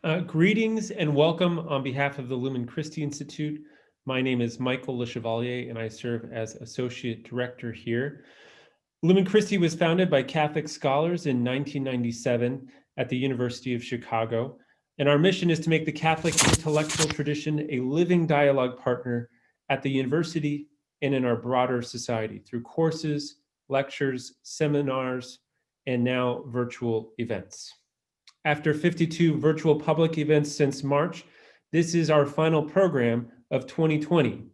Greetings and welcome on behalf of the Lumen Christi Institute. My name is Michael Le Chevalier and I serve as Associate Director here. Lumen Christi was founded by Catholic scholars in 1997 at the University of Chicago, and our mission is to make the Catholic intellectual tradition a living dialogue partner at the university and in our broader society through courses, lectures, seminars, and now virtual events. After 52 virtual public events since March, this is our final program of 2020.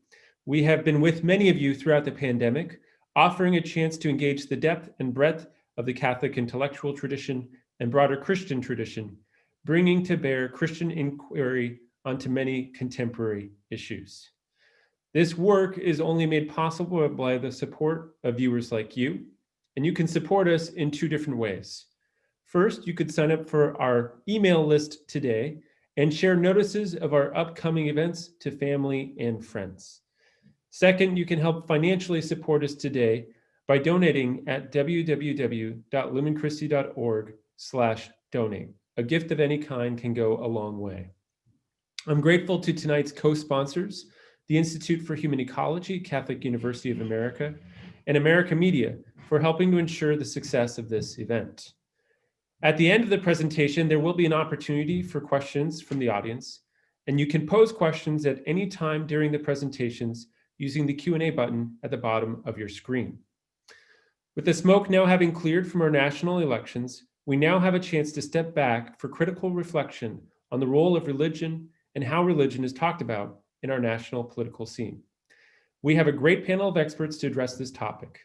We have been with many of you throughout the pandemic, offering a chance to engage the depth and breadth of the Catholic intellectual tradition and broader Christian tradition, bringing to bear Christian inquiry onto many contemporary issues. This work is only made possible by the support of viewers like you, and you can support us in two different ways. First, you could sign up for our email list today and share notices of our upcoming events to family and friends. Second, you can help financially support us today by donating at www.lumenchristi.org/donate. A gift of any kind can go a long way. I'm grateful to tonight's co-sponsors, the Institute for Human Ecology, Catholic University of America, and America Media for helping to ensure the success of this event. At the end of the presentation, there will be an opportunity for questions from the audience, and you can pose questions at any time during the presentations using the Q&A button at the bottom of your screen. With the smoke now having cleared from our national elections, we now have a chance to step back for critical reflection on the role of religion and how religion is talked about in our national political scene. We have a great panel of experts to address this topic.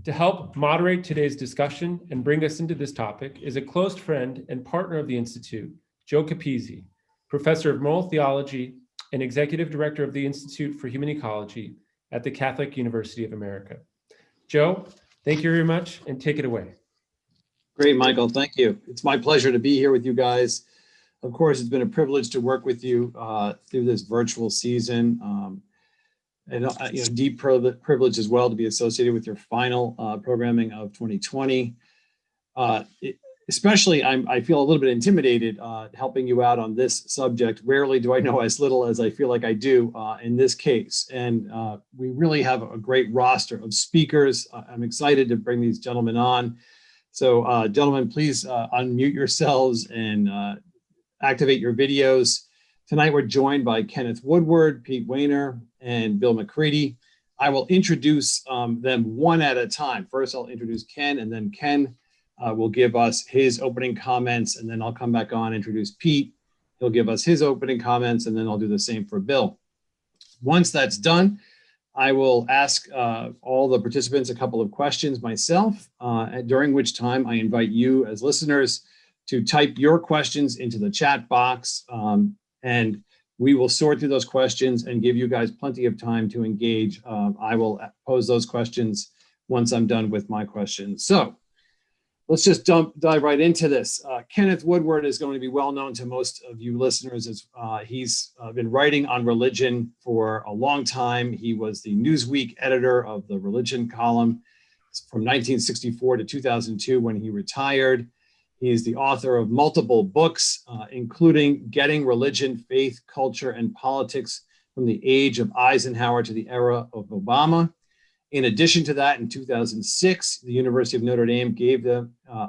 To help moderate today's discussion and bring us into this topic is a close friend and partner of the Institute, Joe Capizzi, Professor of Moral Theology and Executive Director of the Institute for Human Ecology at the Catholic University of America. Joe, thank you very much and take it away. Great, Michael, thank you. It's my pleasure to be here with you guys. Of course, it's been a privilege to work with you through this virtual season. And deep privilege as well to be associated with your final programming of 2020. Especially, I feel a little bit intimidated helping you out on this subject. Rarely do I know as little as I feel like I do in this case. And we really have a great roster of speakers. I'm excited to bring these gentlemen on. So gentlemen, please unmute yourselves and activate your videos. Tonight, we're joined by Kenneth Woodward, Pete Wehner, and Bill McCready. I will introduce them one at a time. First, I'll introduce Ken, and then Ken will give us his opening comments, and then I'll come back on, introduce Pete. He'll give us his opening comments, and then I'll do the same for Bill. Once that's done, I will ask all the participants a couple of questions myself, during which time I invite you as listeners to type your questions into the chat box. And we will sort through those questions and give you guys plenty of time to engage. I will pose those questions once I'm done with my questions. So let's just dive right into this. Kenneth Woodward is going to be well known to most of you listeners as he's been writing on religion for a long time. He was the Newsweek editor of the religion column from 1964 to 2002 when he retired. He is the author of multiple books, including Getting Religion, Faith, Culture, and Politics from the Age of Eisenhower to the Era of Obama. In addition to that, in 2006, the University of Notre Dame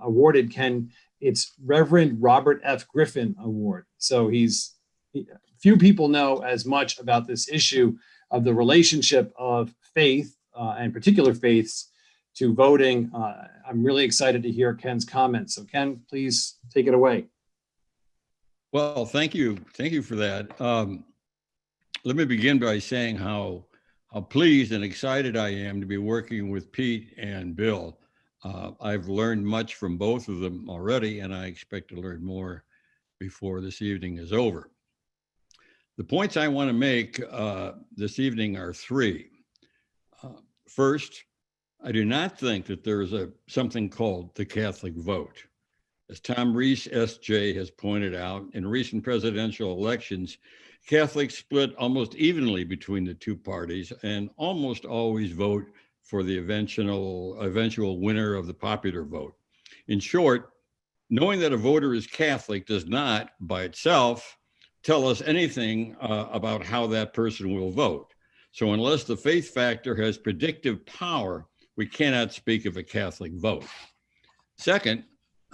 awarded Ken its Reverend Robert F. Griffin Award. So few people know as much about this issue of the relationship of faith and particular faiths to voting. I'm really excited to hear Ken's comments. So Ken, please take it away. Well, thank you. Thank you for that. Let me begin by saying how pleased and excited I am to be working with Pete and Bill. I've learned much from both of them already, and I expect to learn more before this evening is over. The points I want to make this evening are three. First, I do not think that there is something called the Catholic vote. As Tom Rees, S.J., has pointed out, in recent presidential elections, Catholics split almost evenly between the two parties and almost always vote for the eventual winner of the popular vote. In short, Knowing that a voter is Catholic does not, by itself, tell us anything about how that person will vote. So unless the faith factor has predictive power, we cannot speak of a Catholic vote. Second,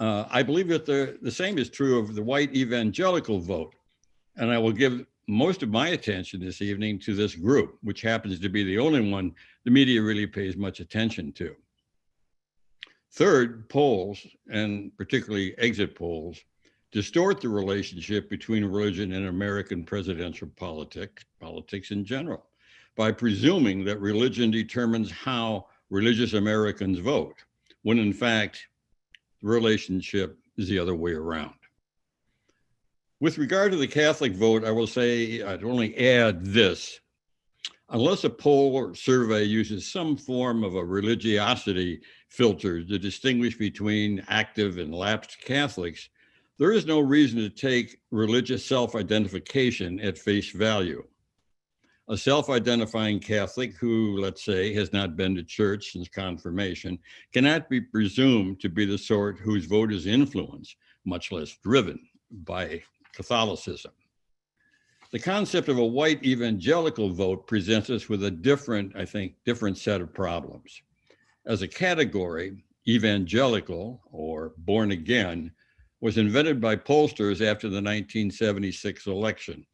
I believe that the same is true of the white evangelical vote. And I will give most of my attention this evening to this group, which happens to be the only one the media really pays much attention to. Third, polls, and particularly exit polls, distort the relationship between religion and American presidential politics in general, by presuming that religion determines how religious Americans vote, when in fact, the relationship is the other way around. With regard to the Catholic vote, I will say, I'd only add this. Unless a poll or survey uses some form of a religiosity filter to distinguish between active and lapsed Catholics, there is no reason to take religious self-identification at face value. A self-identifying Catholic who, let's say, has not been to church since confirmation cannot be presumed to be the sort whose vote is influenced, much less driven, by Catholicism. The concept of a white evangelical vote presents us with a different set of problems. As a category, evangelical, or born again, was invented by pollsters after the 1976 election,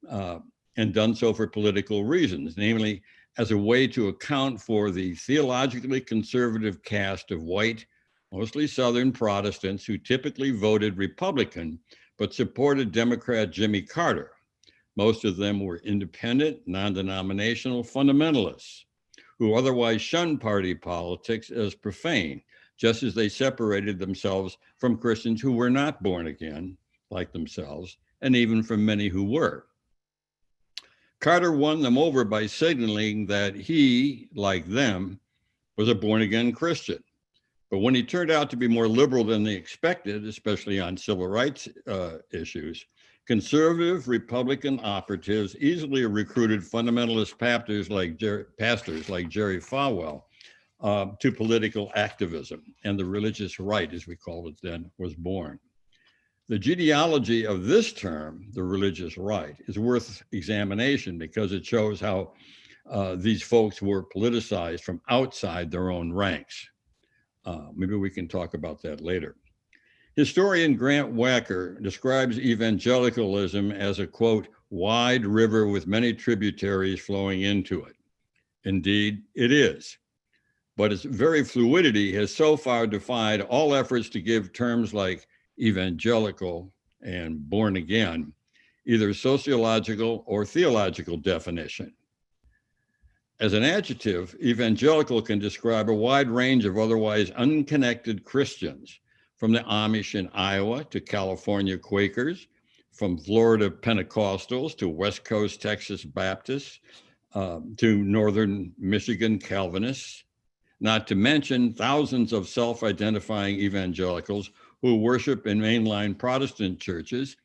and done so for political reasons, namely as a way to account for the theologically conservative cast of white, mostly Southern Protestants who typically voted Republican, but supported Democrat Jimmy Carter. Most of them were independent, non-denominational fundamentalists who otherwise shunned party politics as profane, just as they separated themselves from Christians who were not born again, like themselves, and even from many who were. Carter won them over by signaling that he, like them, was a born-again Christian. But when he turned out to be more liberal than they expected, especially on civil rights issues, conservative Republican operatives easily recruited fundamentalist pastors like Jerry Falwell to political activism, and the religious right, as we called it then, was born. The genealogy of this term, the religious right, is worth examination because it shows how these folks were politicized from outside their own ranks. Maybe we can talk about that later. Historian Grant Wehner describes evangelicalism as a, quote, wide river with many tributaries flowing into it. Indeed, it is. But its very fluidity has so far defied all efforts to give terms like evangelical and born again either sociological or theological definition. As an adjective, evangelical can describe a wide range of otherwise unconnected Christians, from the Amish in Iowa to California Quakers, from Florida Pentecostals to West Coast Texas Baptists, to Northern Michigan Calvinists, not to mention thousands of self-identifying evangelicals who worship in mainline Protestant churches.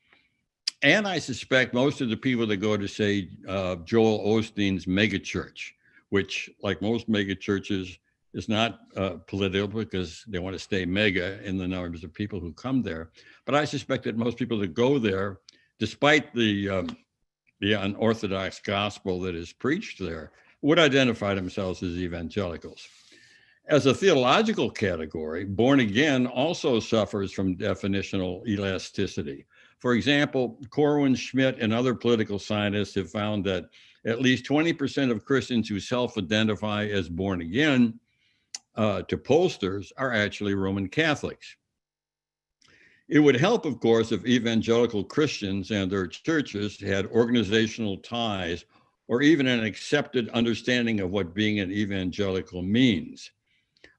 And I suspect most of the people that go to, say, Joel Osteen's megachurch, which, like most megachurches, is not political because they want to stay mega in the numbers of people who come there. But I suspect that most people that go there, despite the unorthodox gospel that is preached there, would identify themselves as evangelicals. As a theological category, born again also suffers from definitional elasticity. For example, Corwin Schmidt and other political scientists have found that at least 20% of Christians who self-identify as born again to pollsters are actually Roman Catholics. It would help, of course, if evangelical Christians and their churches had organizational ties or even an accepted understanding of what being an evangelical means.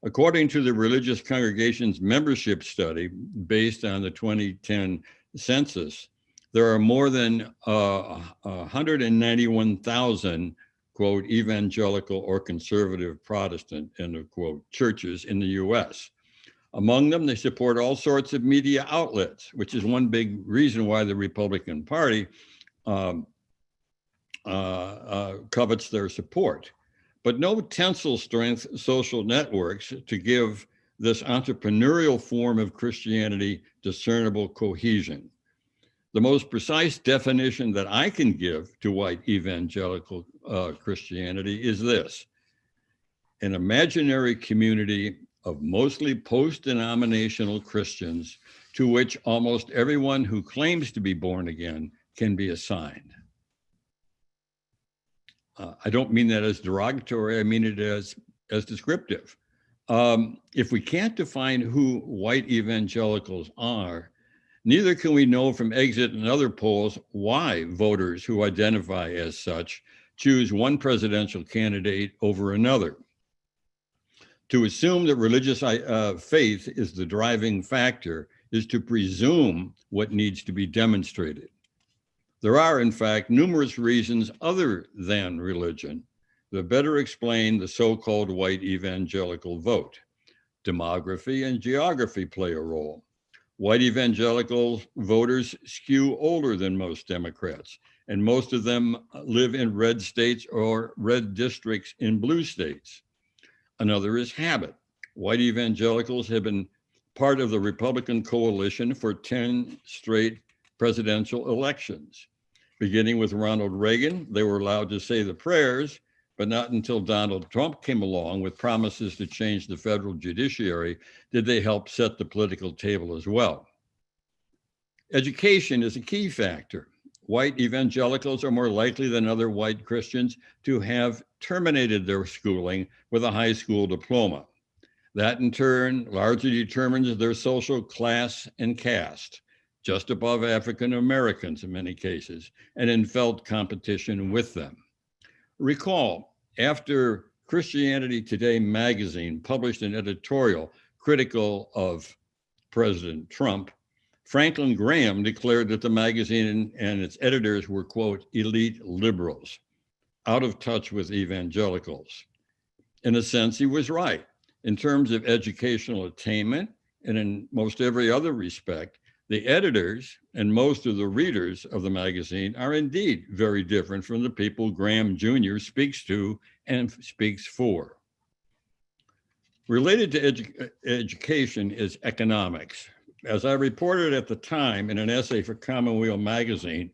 According to the Religious Congregations Membership Study, based on the 2010 census, there are more than 191,000, quote, evangelical or conservative Protestant, end of quote, churches in the US. Among them, they support all sorts of media outlets, which is one big reason why the Republican Party covets their support. But no tensile strength social networks to give this entrepreneurial form of Christianity discernible cohesion. The most precise definition that I can give to white evangelical Christianity is this: an imaginary community of mostly post-denominational Christians to which almost everyone who claims to be born again can be assigned. I don't mean that as derogatory, I mean it as descriptive. If we can't define who white evangelicals are, neither can we know from exit and other polls why voters who identify as such choose one presidential candidate over another. To assume that religious faith is the driving factor is to presume what needs to be demonstrated. There are, in fact, numerous reasons other than religion that better explain the so-called white evangelical vote. Demography and geography play a role. White evangelical voters skew older than most Democrats, and most of them live in red states or red districts in blue states. Another is habit. White evangelicals have been part of the Republican coalition for 10 straight presidential elections. Beginning with Ronald Reagan, they were allowed to say the prayers, but not until Donald Trump came along with promises to change the federal judiciary did they help set the political table as well. Education is a key factor. White evangelicals are more likely than other white Christians to have terminated their schooling with a high school diploma. That in turn largely determines their social class and caste, just above African Americans in many cases, and in felt competition with them. Recall, after Christianity Today magazine published an editorial critical of President Trump, Franklin Graham declared that the magazine and its editors were, quote, elite liberals, out of touch with evangelicals. In a sense, he was right. In terms of educational attainment, and in most every other respect, the editors and most of the readers of the magazine are indeed very different from the people Graham Jr. speaks to and speaks for. Related to education is economics. As I reported at the time in an essay for Commonweal magazine,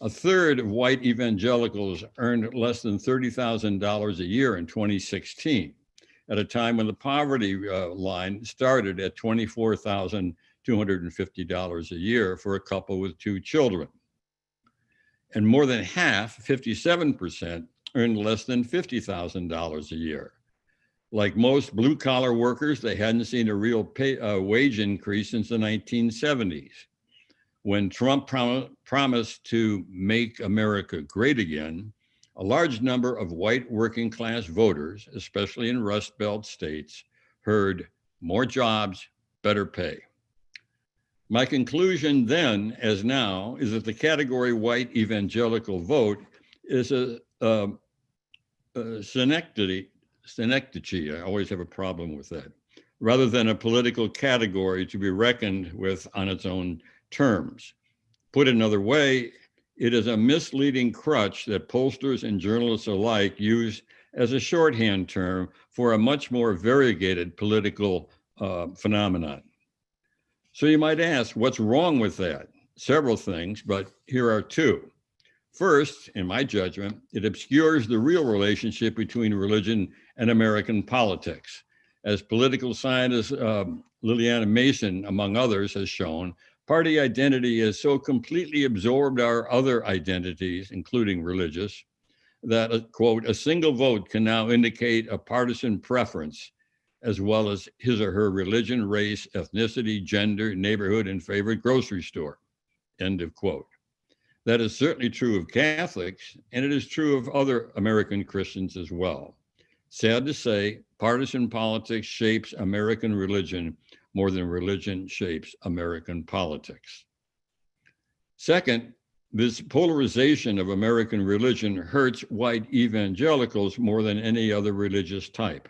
a third of white evangelicals earned less than $30,000 a year in 2016, at a time when the poverty line started at $24,250 a year for a couple with 2 children. And more than half, 57%, earned less than $50,000 a year. Like most blue-collar workers, they hadn't seen a real wage increase since the 1970s. When Trump promised to make America great again, a large number of white working-class voters, especially in Rust Belt states, heard more jobs, better pay. My conclusion then, as now, is that the category white evangelical vote is a synecdoche. I always have a problem with that, rather than a political category to be reckoned with on its own terms. Put another way, it is a misleading crutch that pollsters and journalists alike use as a shorthand term for a much more variegated political phenomenon. So you might ask, what's wrong with that? Several things, but here are 2. First, in my judgment, it obscures the real relationship between religion and American politics. As political scientist Liliana Mason, among others, has shown, party identity has so completely absorbed our other identities, including religious, that, quote, a single vote can now indicate a partisan preference, as well as his or her religion, race, ethnicity, gender, neighborhood, and favorite grocery store, end of quote. That is certainly true of Catholics, and it is true of other American Christians as well. Sad to say, partisan politics shapes American religion more than religion shapes American politics. Second, this polarization of American religion hurts white evangelicals more than any other religious type.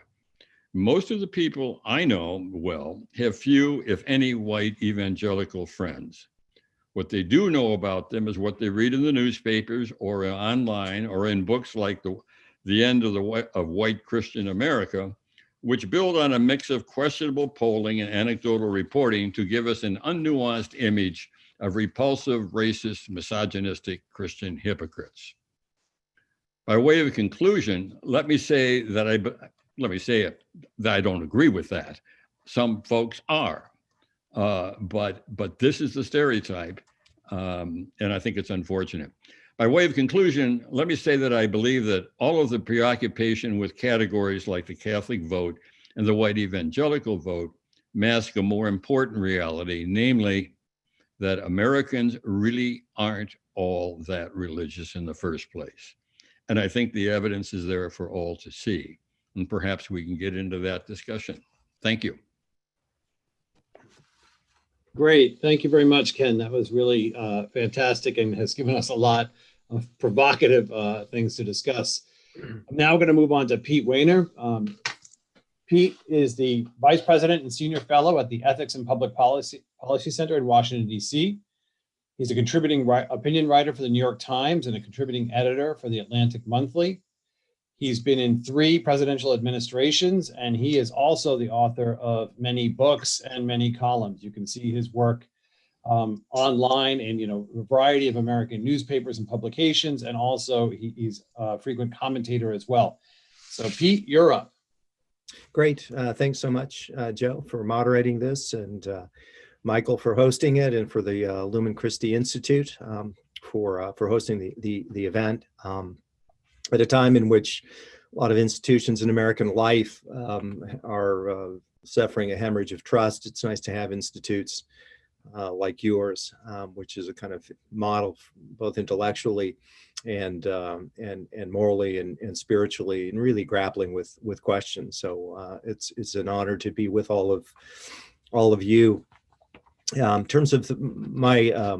Most of the people I know well have few, if any, white evangelical friends. What they do know about them is what they read in the newspapers or online or in books like The End of White Christian America, which build on a mix of questionable polling and anecdotal reporting to give us an unnuanced image of repulsive, racist, misogynistic Christian hypocrites. By way of conclusion, let me say that I don't agree with that. Some folks are, but this is the stereotype, and I think it's unfortunate. By way of conclusion, let me say that I believe that all of the preoccupation with categories like the Catholic vote and the white evangelical vote mask a more important reality, namely that Americans really aren't all that religious in the first place. And I think the evidence is there for all to see. And perhaps we can get into that discussion. Thank you. Great. Thank you very much, Ken. That was really fantastic and has given us a lot of provocative things to discuss. I'm now going to move on to Pete Wehner. Pete is the Vice President and Senior Fellow at the Ethics and Public Policy Center in Washington, D.C. He's a contributing opinion writer for the New York Times and a contributing editor for the Atlantic Monthly. He's been in 3 presidential administrations, and he is also the author of many books and many columns. You can see his work online in a variety of American newspapers and publications, and also he's a frequent commentator as well. So Pete, you're up. Great. Thanks so much, Joe, for moderating this, and Michael for hosting it, and for the Lumen Christi Institute for hosting the event. At a time in which a lot of institutions in American life are suffering a hemorrhage of trust, it's nice to have institutes like yours, which is a kind of model both intellectually and morally and spiritually, and really grappling with questions. So it's an honor to be with all of you. In terms of my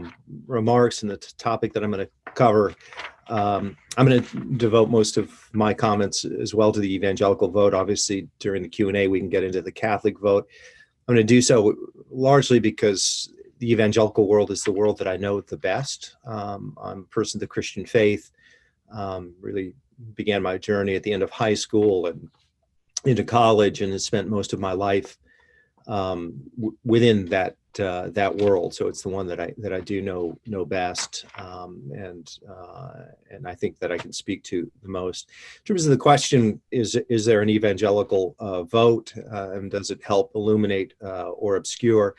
remarks and the topic that I'm going to cover, I'm going to devote most of my comments as well to the evangelical vote. Obviously, during the Q&A, we can get into the Catholic vote. I'm going to do so largely because the evangelical world is the world that I know the best. I'm a person of the Christian faith, really began my journey at the end of high school and into college, and have spent most of my life within that world. So it's the one that I do know best, and I think that I can speak to the most. In terms of the question, is there an evangelical vote, and does it help illuminate or obscure?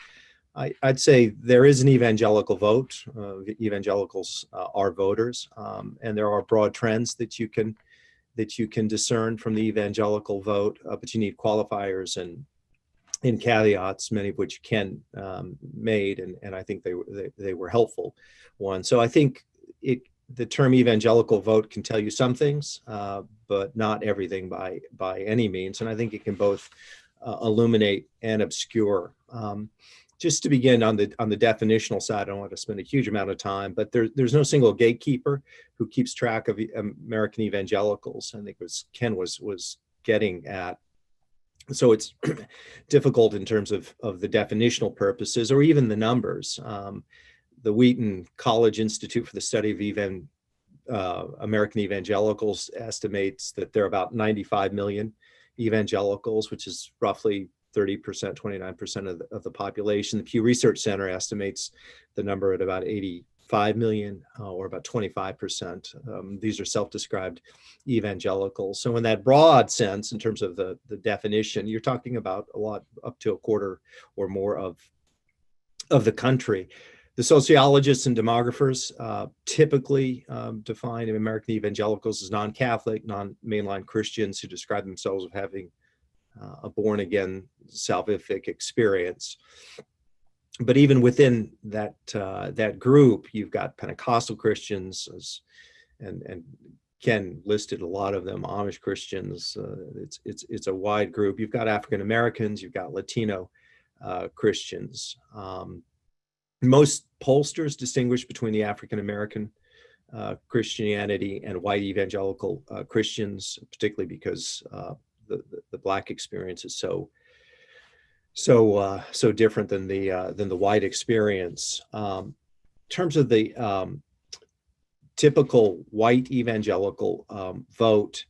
I'd say there is an evangelical vote. Evangelicals are voters, and there are broad trends that you can discern from the evangelical vote, but you need qualifiers and caveats, many of which Ken made, and I think they were helpful ones. So I think the term evangelical vote can tell you some things, but not everything by any means. And I think it can both illuminate and obscure. Just to begin on the definitional side, I don't want to spend a huge amount of time, but there's no single gatekeeper who keeps track of American evangelicals. I think Ken was getting at. So it's difficult in terms of the definitional purposes or even the numbers. The Wheaton College Institute for the Study of American Evangelicals estimates that there are about 95 million evangelicals, which is roughly 30%, 29% of the population. The Pew Research Center estimates the number at about 85 million, or about 25%. These are self-described evangelicals. So in that broad sense, in terms of the definition, you're talking about a lot, up to a quarter or more of the country. The sociologists and demographers typically define American evangelicals as non-Catholic, non-mainline Christians who describe themselves as having a born-again salvific experience. But even within that group, you've got Pentecostal Christians, and Ken listed a lot of them, Amish Christians. It's a wide group. You've got African Americans, you've got Latino Christians. Most pollsters distinguish between the African American Christianity and white evangelical Christians, particularly because the Black experience is so different than the white experience. In terms of the typical white evangelical vote,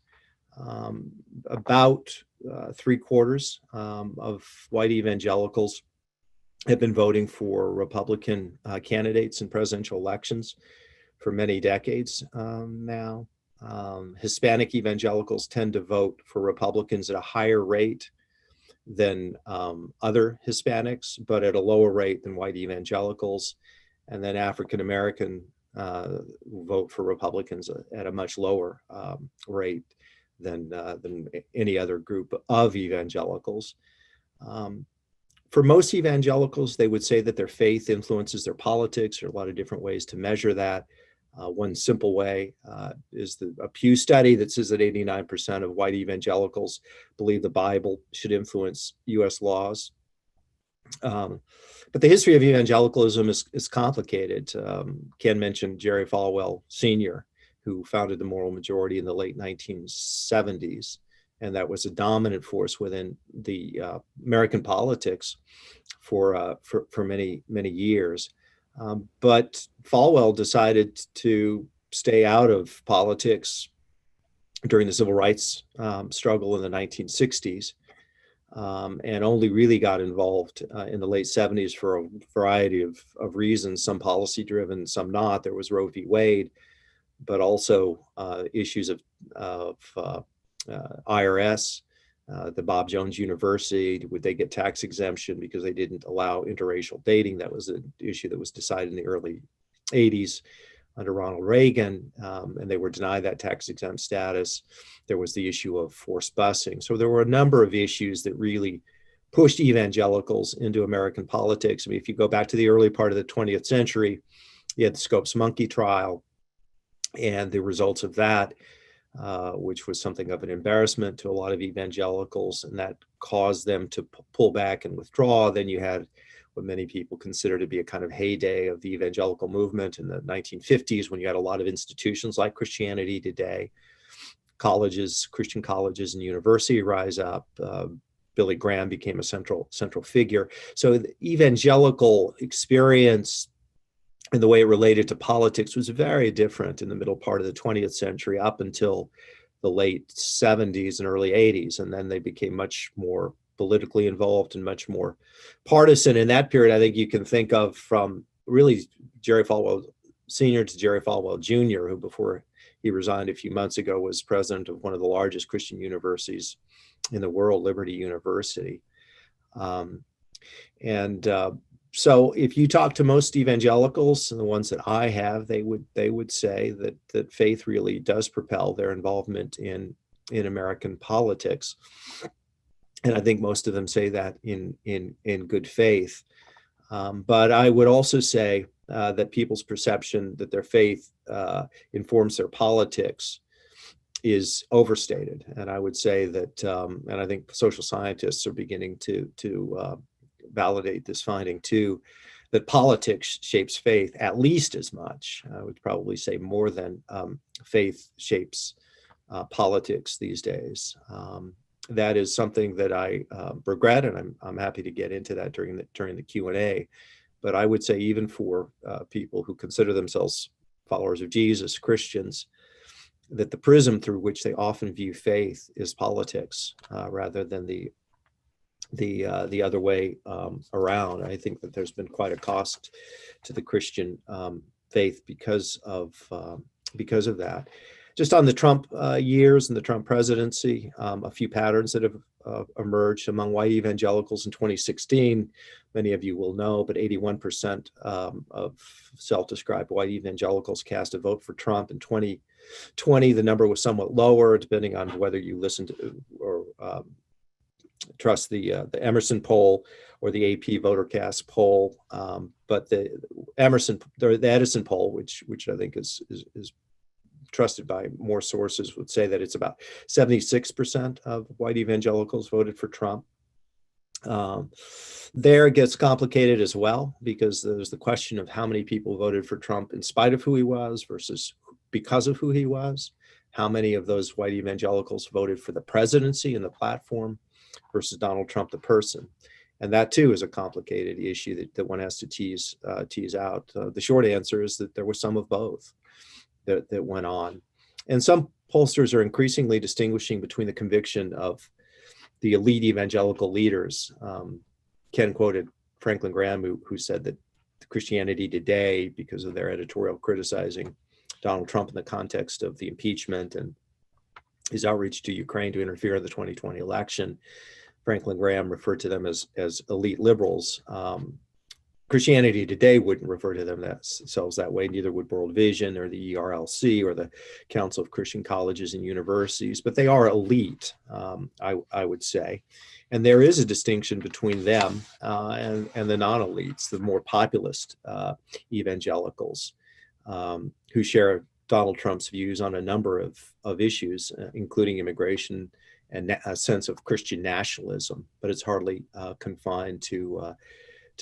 about 3/4 of white evangelicals have been voting for Republican candidates in presidential elections for many decades now. Hispanic evangelicals tend to vote for Republicans at a higher rate than other Hispanics, but at a lower rate than white evangelicals. And then African American vote for Republicans at a much lower rate than any other group of evangelicals. For most evangelicals, they would say that their faith influences their politics. There are a lot of different ways to measure that. One simple way is a Pew study that says that 89% of white evangelicals believe the Bible should influence U.S. laws. But the history of evangelicalism is complicated. Ken mentioned Jerry Falwell Sr., who founded the Moral Majority in the late 1970s. And that was a dominant force within the American politics for many, many years. But Falwell decided to stay out of politics during the civil rights struggle in the 1960s, and only really got involved in the late 70s for a variety of reasons, some policy driven, some not. There was Roe v. Wade, but also issues of IRS, the Bob Jones University, would they get tax exemption because they didn't allow interracial dating? That was an issue that was decided in the early 80s under Ronald Reagan, and they were denied that tax exempt status. There was the issue of forced busing. So there were a number of issues that really pushed evangelicals into American politics. I mean, if you go back to the early part of the 20th century, you had the Scopes Monkey trial and the results of that, which was something of an embarrassment to a lot of evangelicals, and that caused them to pull back and withdraw. Then you had what many people consider to be a kind of heyday of the evangelical movement in the 1950s, when you had a lot of institutions like Christianity Today, colleges, Christian colleges and university rise up. Billy Graham became a central figure. So the evangelical experience and the way it related to politics was very different in the middle part of the 20th century up until the late 70s and early 80s. And then they became much more politically involved and much more partisan. In that period, I think you can think of from really Jerry Falwell Sr. to Jerry Falwell Jr., who before he resigned a few months ago was president of one of the largest Christian universities in the world, Liberty University. So if you talk to most evangelicals, and the ones that I have, they would say that faith really does propel their involvement in American politics. And I think most of them say that in good faith. But I would also say that people's perception that their faith informs their politics is overstated. And I would say that, and I think social scientists are beginning to validate this finding too, that politics shapes faith at least as much. I would probably say more than faith shapes politics these days. That is something that I regret, and I'm happy to get into that during the Q&A. But I would say even for people who consider themselves followers of Jesus, Christians, that the prism through which they often view faith is politics rather than the other way around. I think that there's been quite a cost to the Christian faith because of that. Just on the Trump years and the Trump presidency, a few patterns that have emerged among white evangelicals in 2016. Many of you will know, but 81% of self-described white evangelicals cast a vote for Trump. In 2020, the number was somewhat lower, depending on whether you listen to or trust the Emerson poll or the AP VoterCast poll. But the Edison poll, which I think is trusted by more sources, would say that it's about 76% of white evangelicals voted for Trump. There it gets complicated as well, because there's the question of how many people voted for Trump in spite of who he was versus because of who he was. How many of those white evangelicals voted for the presidency and the platform versus Donald Trump, the person. And that too is a complicated issue that one has to tease out. The short answer is that there was some of both that went on. And some pollsters are increasingly distinguishing between the conviction of the elite evangelical leaders. Ken quoted Franklin Graham, who said that Christianity Today, because of their editorial criticizing Donald Trump in the context of the impeachment and his outreach to Ukraine to interfere in the 2020 election, Franklin Graham referred to them as elite liberals. Christianity Today wouldn't refer to themselves that way. Neither would World Vision or the ERLC or the Council of Christian Colleges and Universities, but they are elite, I would say. And there is a distinction between them and the non-elites, the more populist evangelicals, who share Donald Trump's views on a number of issues, including immigration and a sense of Christian nationalism, but it's hardly confined to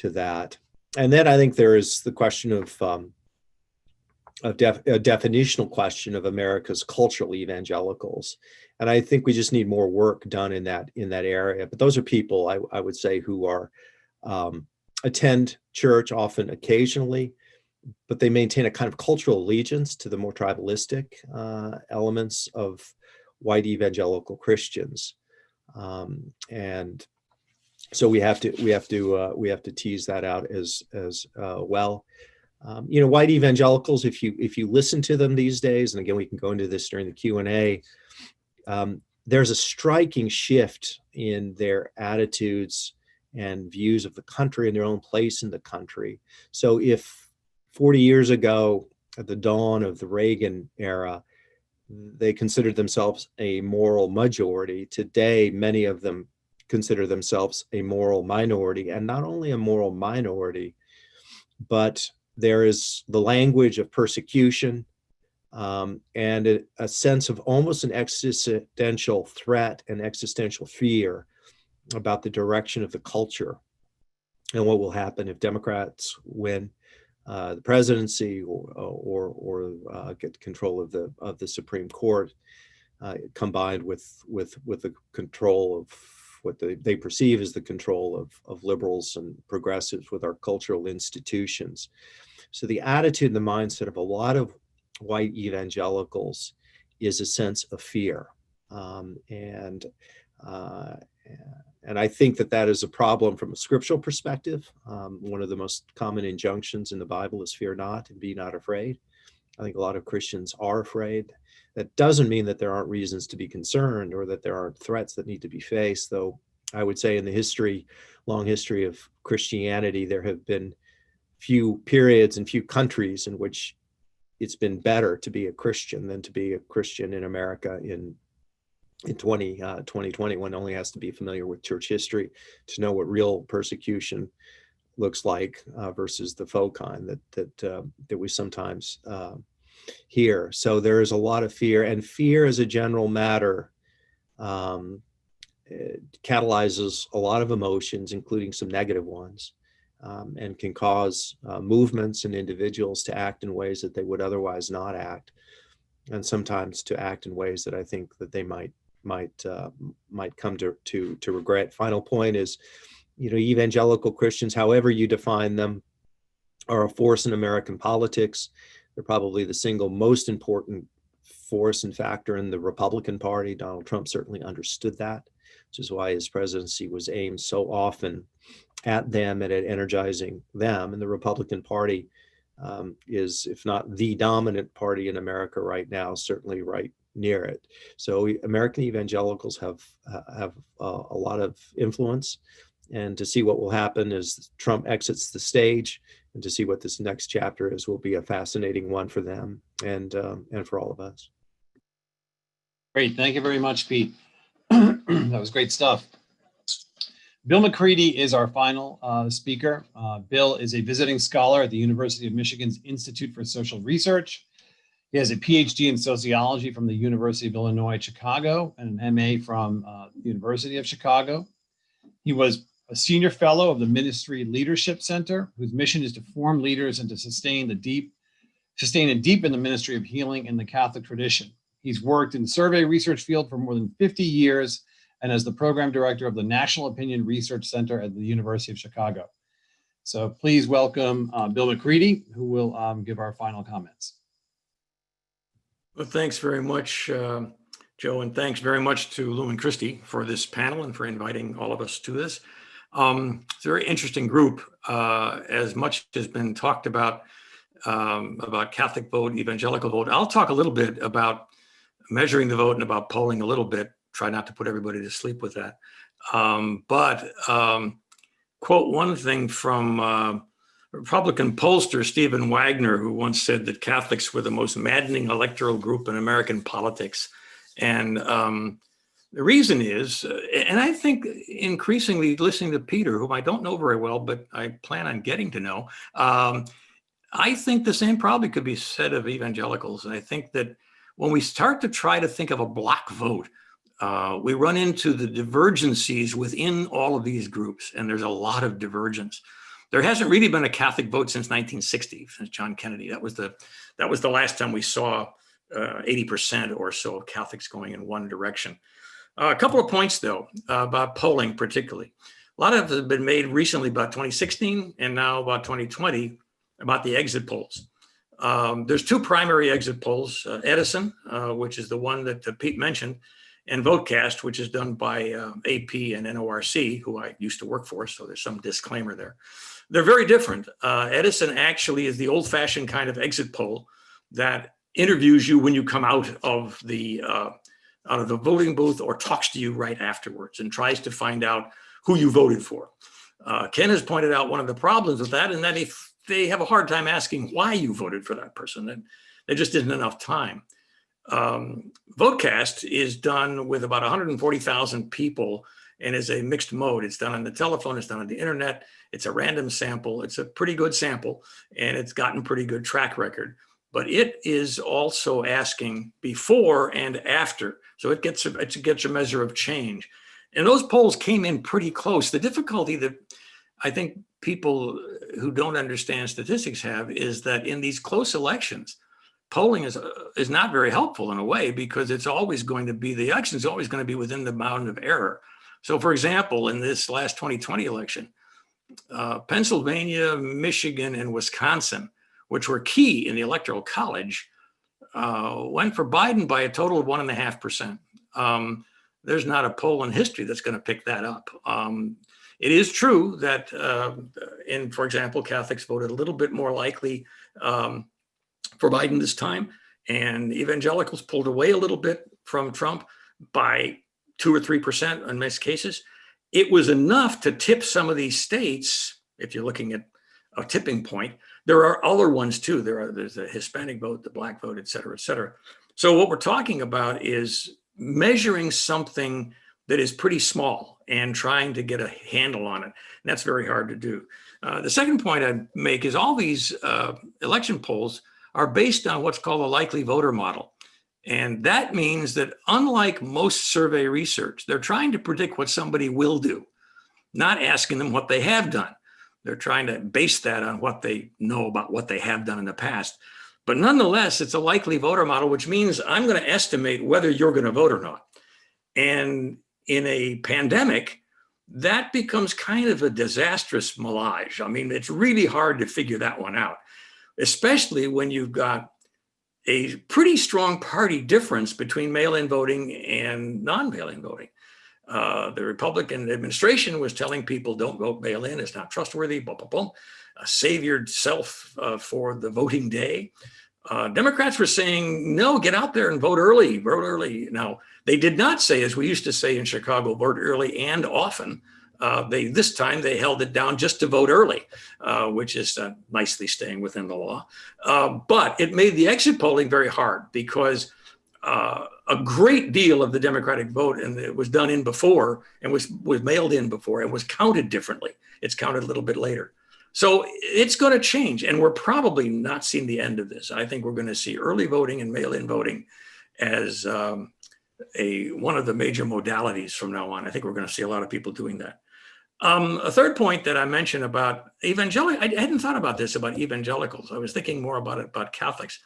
that. And then I think there is the question of a definitional question of America's cultural evangelicals, and I think we just need more work done in that area. But those are people I would say who are attend church often occasionally, but they maintain a kind of cultural allegiance to the more tribalistic elements of white evangelical Christians, and so we have to tease that out as well. White evangelicals, if you listen to them these days, and again we can go into this during the Q&A, there's a striking shift in their attitudes and views of the country and their own place in the country. So if 40 years ago, at the dawn of the Reagan era, they considered themselves a moral majority, today many of them consider themselves a moral minority, and not only a moral minority, but there is the language of persecution and a sense of almost an existential threat and existential fear about the direction of the culture and what will happen if Democrats win the presidency or get control of the Supreme Court, combined with the control of what they perceive as the control of liberals and progressives with our cultural institutions. So the attitude and the mindset of a lot of white evangelicals is a sense of fear. And I think that is a problem from a scriptural perspective. One of the most common injunctions in the Bible is fear not and be not afraid. I think a lot of Christians are afraid. That doesn't mean that there aren't reasons to be concerned or that there aren't threats that need to be faced, though I would say in the long history of Christianity, there have been few periods and few countries in which it's been better to be a Christian than to be a Christian in America in 2020. One only has to be familiar with church history to know what real persecution looks like versus the faux kind that we sometimes hear. So there is a lot of fear, and fear as a general matter catalyzes a lot of emotions, including some negative ones, and can cause movements and individuals to act in ways that they would otherwise not act, and sometimes to act in ways that I think that they might come to regret. Final point is, evangelical Christians, however you define them, are a force in American politics. They're probably the single most important force and factor in the Republican Party. Donald Trump certainly understood that, which is why his presidency was aimed so often at them and at energizing them. And the Republican Party is, if not the dominant party in America right now, certainly right near it. So American evangelicals have a lot of influence, and to see what will happen as Trump exits the stage and to see what this next chapter is will be a fascinating one for them and for all of us. Great. Thank you very much, Pete. That was great stuff. Bill McCready is our final speaker. Bill is a visiting scholar at the University of Michigan's Institute for Social Research. He has a PhD in sociology from the University of Illinois at Chicago and an MA from the University of Chicago. He was a senior fellow of the Ministry Leadership Center, whose mission is to form leaders and to sustain and deepen the ministry of healing in the Catholic tradition. He's worked in the survey research field for more than 50 years and as the program director of the National Opinion Research Center at the University of Chicago. So please welcome Bill McCready, who will give our final comments. Well, thanks very much, Joe, and thanks very much to Lumen Christi for this panel and for inviting all of us to this. It's a very interesting group. As much has been talked about Catholic vote, evangelical vote. I'll talk a little bit about measuring the vote and about polling a little bit. Try not to put everybody to sleep with that. Quote one thing from Republican pollster Stephen Wehner, who once said that Catholics were the most maddening electoral group in American politics. And the reason is, and I think increasingly listening to Peter, whom I don't know very well, but I plan on getting to know, I think the same probably could be said of evangelicals. And I think that when we start to try to think of a block vote, we run into the divergencies within all of these groups, and there's a lot of divergence. There hasn't really been a Catholic vote since 1960, since John Kennedy. That was the last time we saw 80% or so of Catholics going in one direction. A couple of points, though, about polling particularly. A lot of it has been made recently about 2016 and now about 2020 about the exit polls. There's two primary exit polls, Edison, which is the one that Pete mentioned, and VoteCast, which is done by AP and NORC, who I used to work for, so there's some disclaimer there. They're very different. Edison actually is the old-fashioned kind of exit poll that interviews you when you come out of the voting booth or talks to you right afterwards and tries to find out who you voted for. Ken has pointed out one of the problems with that, and that they have a hard time asking why you voted for that person, and there just isn't enough time. VoteCast is done with about 140,000 people and is a mixed mode. It's done on the telephone, it's done on the internet, it's a random sample, it's a pretty good sample, and it's gotten pretty good track record. But it is also asking before and after, so it gets a measure of change. And those polls came in pretty close. The difficulty that I think people who don't understand statistics have is that in these close elections, polling is not very helpful in a way, because it's always going to be, the election is always going to be within the bound of error. So for example, in this last 2020 election, Pennsylvania, Michigan, and Wisconsin, which were key in the Electoral College, went for Biden by a total of 1.5%. There's not a poll in history that's going to pick that up. It is true that, for example, Catholics voted a little bit more likely for Biden this time, and evangelicals pulled away a little bit from Trump by 2 or 3% in most cases. It was enough to tip some of these states, if you're looking at a tipping point. There are other ones too. There's the Hispanic vote, the Black vote, et cetera, et cetera. So what we're talking about is measuring something that is pretty small and trying to get a handle on it. And that's very hard to do. The second point I'd make is all these election polls are based on what's called a likely voter model. And that means that unlike most survey research, they're trying to predict what somebody will do, not asking them what they have done. They're trying to base that on what they know about what they have done in the past. But nonetheless, it's a likely voter model, which means I'm going to estimate whether you're going to vote or not. And in a pandemic, that becomes kind of a disastrous melange. I mean, it's really hard to figure that one out, especially when you've got a pretty strong party difference between mail-in voting and non-mail-in voting. The Republican administration was telling people, don't vote mail-in, it's not trustworthy, blah, blah, blah. Save yourself for the voting day. Democrats were saying, no, get out there and vote early, vote early. Now, they did not say, as we used to say in Chicago, vote early and often. This time they held it down just to vote early, which is nicely staying within the law. But it made the exit polling very hard, because a great deal of the Democratic vote, and it was done in before and was mailed in before and was counted differently. It's counted a little bit later. So it's going to change, and we're probably not seeing the end of this. I think we're going to see early voting and mail-in voting as one of the major modalities from now on. I think we're going to see a lot of people doing that. A third point that I mentioned about I hadn't thought about this about evangelicals. I was thinking more about it about Catholics.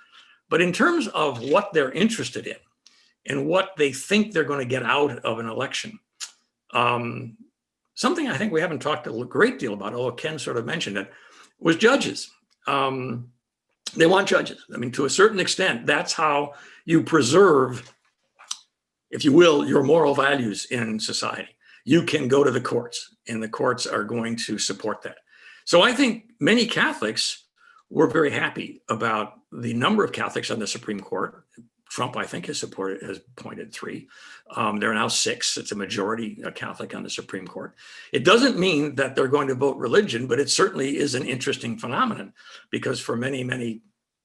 But in terms of what they're interested in and what they think they're going to get out of an election, something I think we haven't talked a great deal about, although Ken sort of mentioned it, was judges. They want judges. I mean, to a certain extent, that's how you preserve if you will, your moral values in society, you can go to the courts, and the courts are going to support that. So I think many Catholics were very happy about the number of Catholics on the Supreme Court. Trump, I think, has appointed 3. There are now 6. It's a majority Catholic on the Supreme Court. It doesn't mean that they're going to vote religion, but it certainly is an interesting phenomenon, because for many, many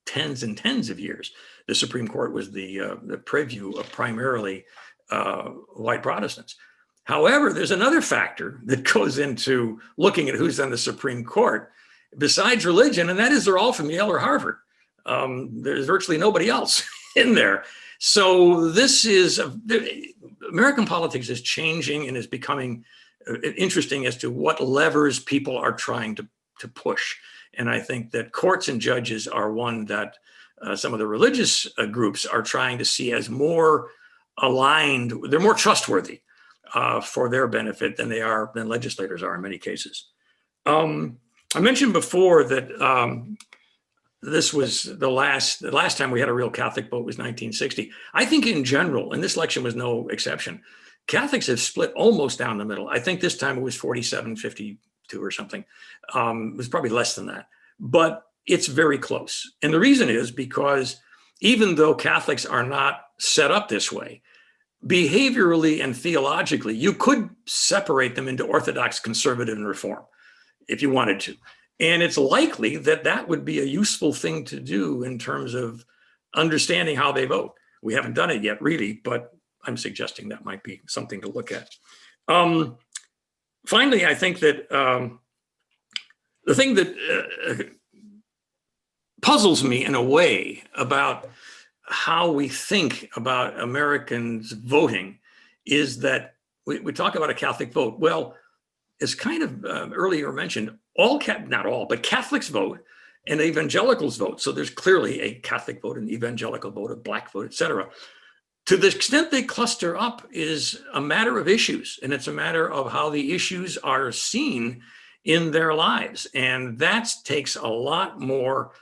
tens and tens of years, the Supreme Court was the purview of primarily white Protestants. However, there's another factor that goes into looking at who's on the Supreme Court besides religion, and that is they're all from Yale or Harvard. There's virtually nobody else in there. So this is, American politics is changing and is becoming interesting as to what levers people are trying to push. And I think that courts and judges are one that some of the religious groups are trying to see as more aligned. They're more trustworthy for their benefit than legislators are in many cases. I mentioned before that this was the last time we had a real Catholic vote was 1960. I think in general, and this election was no exception, Catholics have split almost down the middle. I think this time it was 47-52 or something. It was probably less than that, but it's very close. And the reason is because even though Catholics are not set up this way, behaviorally and theologically, you could separate them into Orthodox, conservative, and Reform if you wanted to. And it's likely that that would be a useful thing to do in terms of understanding how they vote. We haven't done it yet, really, but I'm suggesting that might be something to look at. Finally, I think that the thing that puzzles me in a way about how we think about Americans voting is that we talk about a Catholic vote. Well, as kind of earlier mentioned, not all, but Catholics vote and evangelicals vote. So there's clearly a Catholic vote, an evangelical vote, a Black vote, et cetera. To the extent they cluster up is a matter of issues, and it's a matter of how the issues are seen in their lives. And that takes a lot more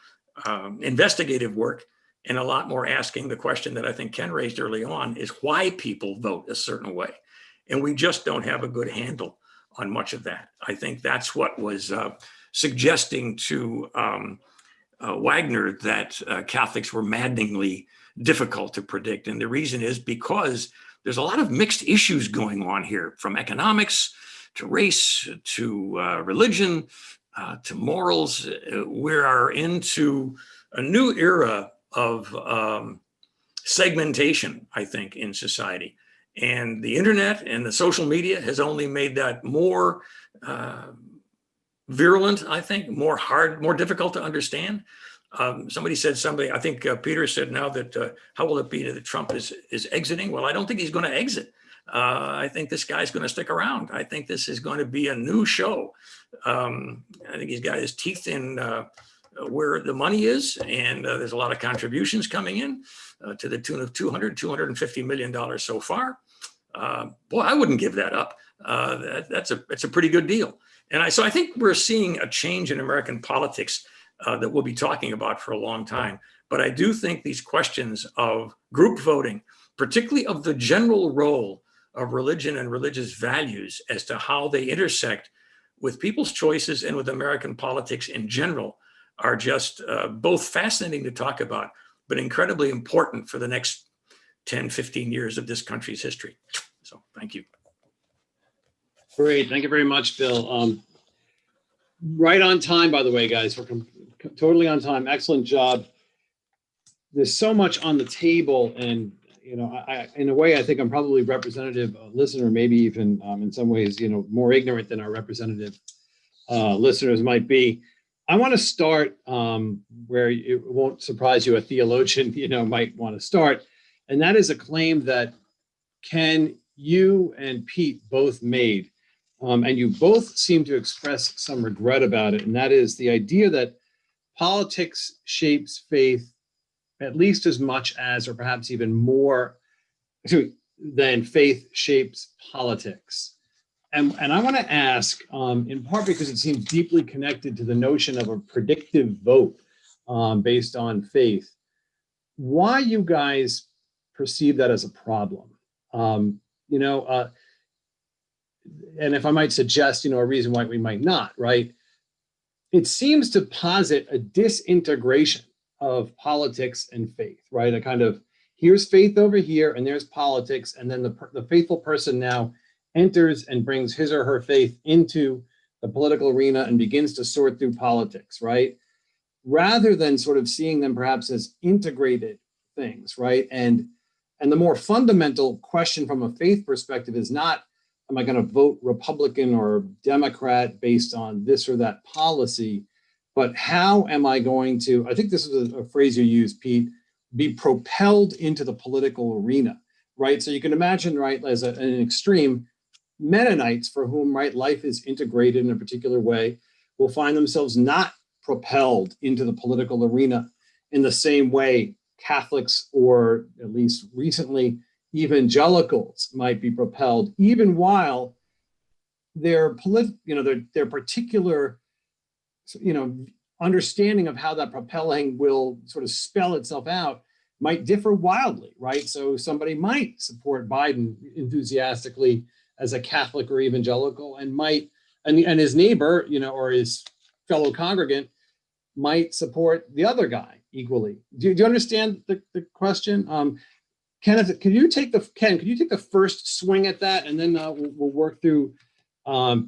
investigative work and a lot more asking the question that I think Ken raised early on is why people vote a certain way. And we just don't have a good handle on much of that. I think that's what was suggesting to Wehner that Catholics were maddeningly difficult to predict. And the reason is because there's a lot of mixed issues going on here, from economics to race to religion to morals. We are into a new era of segmentation, I think, in society. And the internet and the social media has only made that more virulent, I think, more difficult to understand. Somebody said I think Peter said now that, how will it be that Trump is exiting? Well, I don't think he's going to exit. I think this guy's going to stick around. I think this is going to be a new show. I think he's got his teeth in where the money is, and there's a lot of contributions coming in to the tune of $250 million so far. Boy, I wouldn't give that up. It's a pretty good deal. And so I think we're seeing a change in American politics that we'll be talking about for a long time. But I do think these questions of group voting, particularly of the general role of religion and religious values as to how they intersect with people's choices and with American politics in general, are just both fascinating to talk about, but incredibly important for the next 10, 15 years of this country's history. So thank you. Great. Thank you very much, Bill. Right on time, by the way, guys. We're totally on time. Excellent job. There's so much on the table, and in a way, I think I'm probably representative listener, maybe even in some ways, more ignorant than our representative listeners might be. I want to start where it won't surprise you, a theologian, might want to start, and that is a claim that Ken, you and Pete both made, and you both seem to express some regret about it, and that is the idea that politics shapes faith at least as much as, or perhaps even more, than faith shapes politics. And I want to ask, in part because it seems deeply connected to the notion of a predictive vote based on faith, why you guys perceive that as a problem. You know, and if I might suggest, you know, a reason why we might not, right? It seems to posit a disintegration of politics and faith, right? A kind of, here's faith over here and there's politics. And then the faithful person now enters and brings his or her faith into the political arena and begins to sort through politics, right? Rather than sort of seeing them perhaps as integrated things, right? And the more fundamental question from a faith perspective is not, am I going to vote Republican or Democrat based on this or that policy? But how am I going to, I think this is a phrase you use, Pete, be propelled into the political arena, right? So you can imagine, right, as an extreme, Mennonites for whom, right, life is integrated in a particular way will find themselves not propelled into the political arena in the same way Catholics, or at least recently, Evangelicals might be propelled, even while their particular, you know, understanding of how that propelling will sort of spell itself out might differ wildly, right? So somebody might support Biden enthusiastically as a Catholic or Evangelical, and might, and his neighbor, you know, or his fellow congregant might support the other guy equally. Do you understand the question? Kenneth, could you take the first swing at that, and then we'll work through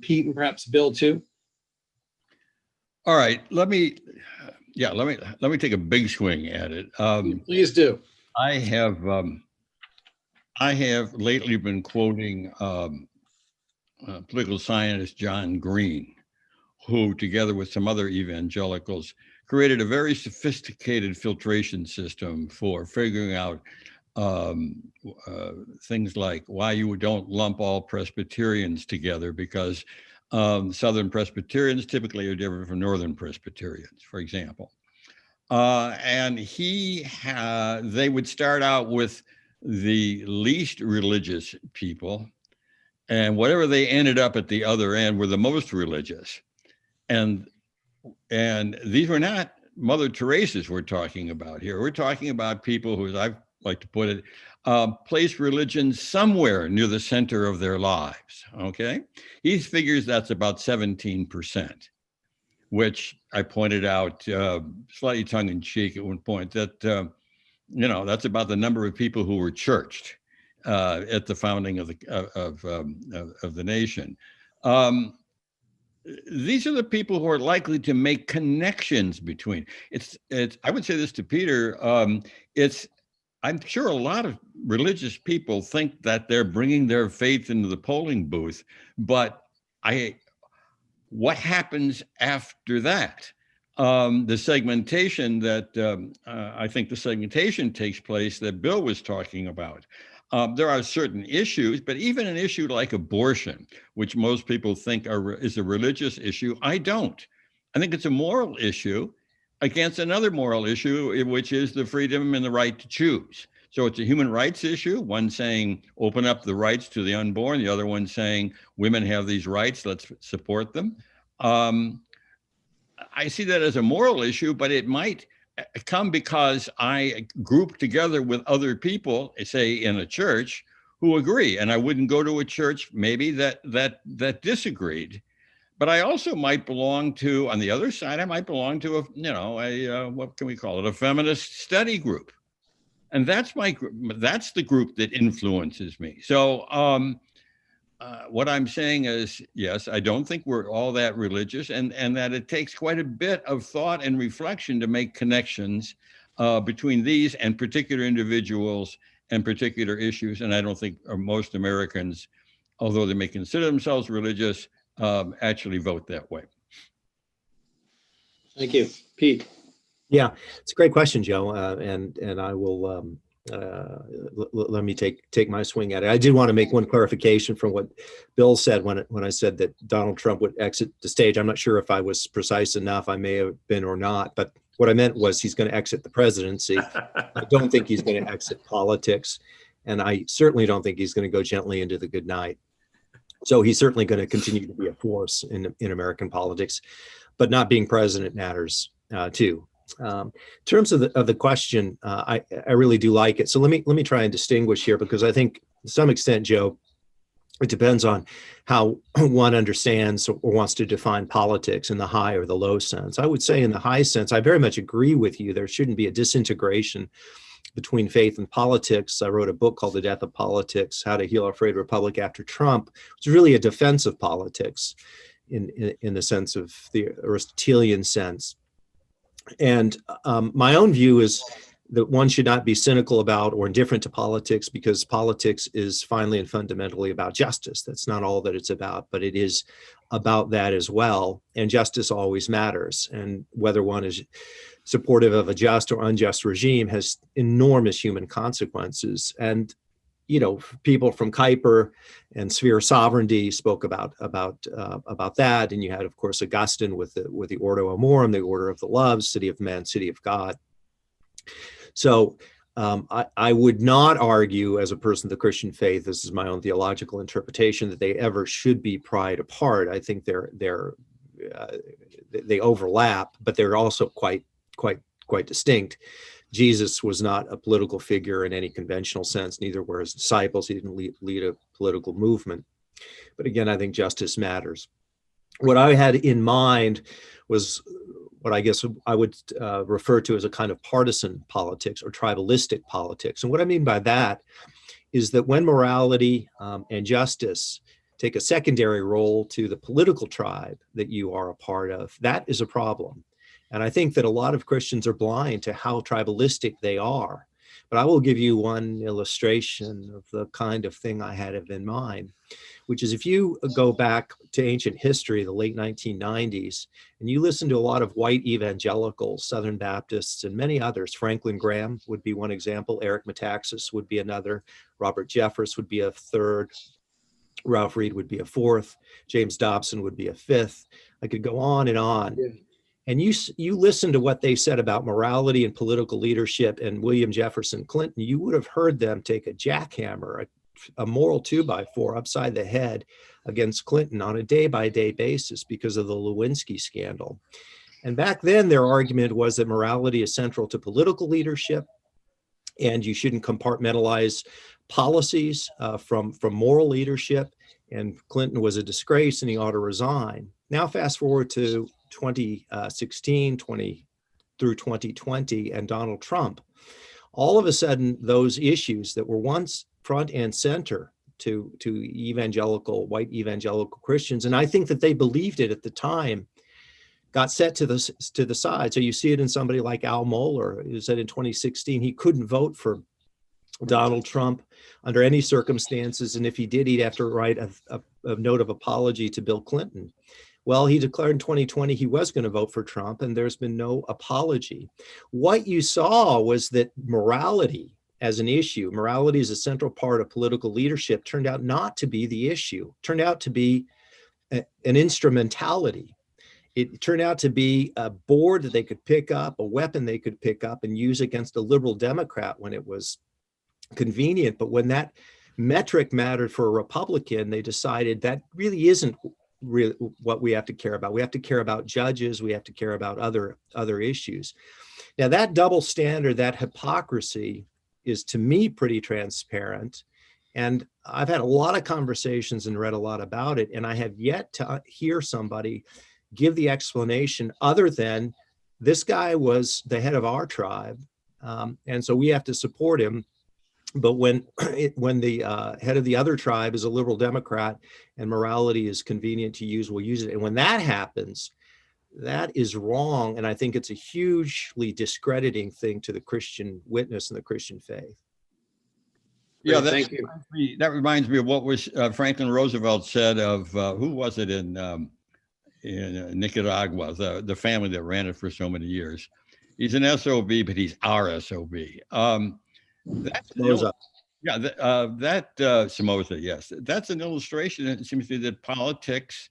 Pete and perhaps Bill too. All right, let me take a big swing at it. Please do. I have lately been quoting political scientist John Green, who, together with some other evangelicals, created a very sophisticated filtration system for figuring out things like why you don't lump all Presbyterians together, because Southern Presbyterians typically are different from Northern Presbyterians, for example. And they would start out with the least religious people, and whatever they ended up at the other end were the most religious. And these were not Mother Teresa's we're talking about here. We're talking about people who, as I like to put it, place religion somewhere near the center of their lives, okay? He figures that's about 17%, which I pointed out slightly tongue-in-cheek at one point, that, you know, that's about the number of people who were churched at the founding of the nation. These are the people who are likely to make connections between. I would say this to Peter, I'm sure a lot of religious people think that they're bringing their faith into the polling booth, but what happens after that? The segmentation that I think the segmentation takes place that Bill was talking about. There are certain issues, but even an issue like abortion, which most people think is a religious issue, I don't. I think it's a moral issue against another moral issue, which is the freedom and the right to choose. So it's a human rights issue, one saying open up the rights to the unborn, the other one saying women have these rights, let's support them. I see that as a moral issue, but it might come because I group together with other people, say in a church, who agree, and I wouldn't go to a church maybe that disagreed. But I also might belong to, on the other side, I might belong to what can we call it, a feminist study group, and that's the group that influences me. So what I'm saying is, yes, I don't think we're all that religious, and that it takes quite a bit of thought and reflection to make connections between these and particular individuals and particular issues. And I don't think most Americans, although they may consider themselves religious, actually vote that way. Thank you. Pete. Yeah, it's a great question, Joe. And I will let me take my swing at it. I did want to make one clarification from what Bill said when I said that Donald Trump would exit the stage. I'm not sure if I was precise enough. I may have been or not, but what I meant was he's going to exit the presidency. I don't think he's going to exit politics, and I certainly don't think he's going to go gently into the good night. So he's certainly going to continue to be a force in American politics, but not being president matters too. In terms of the question, I really do like it. So let me try and distinguish here, because I think To some extent, Joe, it depends on how one understands or wants to define politics in the high or the low sense. I would say in the high sense, I very much agree with you. There shouldn't be a disintegration between faith and politics. I wrote a book called The Death of Politics, How to Heal Our Frayed Republic After Trump. It's really a defense of politics in the sense of the Aristotelian sense. And my own view is that one should not be cynical about or indifferent to politics, because politics is finally and fundamentally about justice. That's not all that it's about, but it is about that as well. And justice always matters. And whether one is supportive of a just or unjust regime has enormous human consequences. And, you know, people from Kuyper and sphere of sovereignty spoke about that. And you had, of course, Augustine with the Ordo Amorum, the order of the loves, city of men, city of God. So I would not argue, as a person of the Christian faith, this is my own theological interpretation, that they ever should be pried apart. I think they overlap, but they're also quite distinct. Jesus was not a political figure in any conventional sense, neither were his disciples. He didn't lead a political movement. But again, I think justice matters. What I had in mind was what I guess I would refer to as a kind of partisan politics or tribalistic politics. And what I mean by that is that when morality and justice take a secondary role to the political tribe that you are a part of, that is a problem. And I think that a lot of Christians are blind to how tribalistic they are. But I will give you one illustration of the kind of thing I had in mind, which is if you go back to ancient history, the late 1990s, and you listen to a lot of white evangelicals, Southern Baptists, and many others, Franklin Graham would be one example, Eric Metaxas would be another, Robert Jeffress would be a third, Ralph Reed would be a fourth, James Dobson would be a fifth. I could go on and on. Yeah. And you listen to what they said about morality and political leadership and William Jefferson Clinton, you would have heard them take a jackhammer, a moral 2x4 upside the head against Clinton on a day-by-day basis because of the Lewinsky scandal. And back then, their argument was that morality is central to political leadership, and you shouldn't compartmentalize policies from moral leadership. And Clinton was a disgrace, and he ought to resign. Now, fast forward to 2016, through 2020, and Donald Trump. All of a sudden, those issues that were once front and center to white evangelical Christians, and I think that they believed it at the time, got set to the side. So you see it in somebody like Al Mohler, who said in 2016 he couldn't vote for Donald Trump under any circumstances, and if he did, he'd have to write a note of apology to Bill Clinton. Well, he declared in 2020 he was going to vote for Trump, and there's been no apology. What you saw was that morality as an issue, morality as a central part of political leadership, turned out not to be the issue, turned out to be an instrumentality. It turned out to be a board that they could pick up, a weapon they could pick up and use against a liberal Democrat when it was convenient. But when that metric mattered for a Republican, they decided that really isn't really what we have to care about. We have to care about judges. We have to care about other issues. Now, that double standard, that hypocrisy, is to me pretty transparent. And I've had a lot of conversations and read a lot about it, and I have yet to hear somebody give the explanation other than this guy was the head of our tribe, and so we have to support him. But when the head of the other tribe is a liberal Democrat and morality is convenient to use, we'll use it. And when that happens, that is wrong. And I think it's a hugely discrediting thing to the Christian witness and the Christian faith. Yeah, thank you. That reminds me of what was Franklin Roosevelt said of who was it in Nicaragua, the family that ran it for so many years. He's an SOB, but he's our SOB. Somoza. Yeah, Somoza, yes. That's an illustration, it seems to me, that politics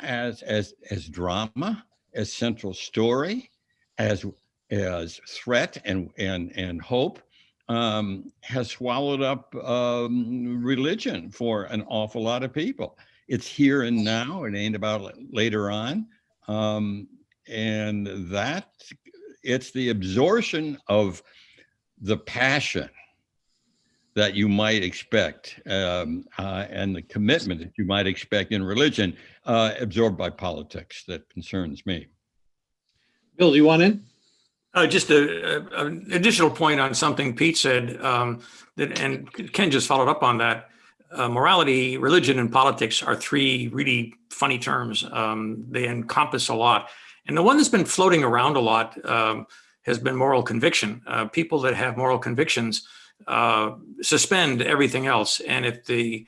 as drama, as central story, as threat and hope, has swallowed up religion for an awful lot of people. It's here and now, it ain't about later on. And that, it's the absorption of the passion that you might expect, and the commitment that you might expect in religion, absorbed by politics. That concerns me. Bill, do you want in? Just an additional point on something Pete said, and Ken just followed up on that. Morality, religion, and politics are three really funny terms. They encompass a lot. And the one that's been floating around a lot has been moral conviction. People that have moral convictions suspend everything else. And if the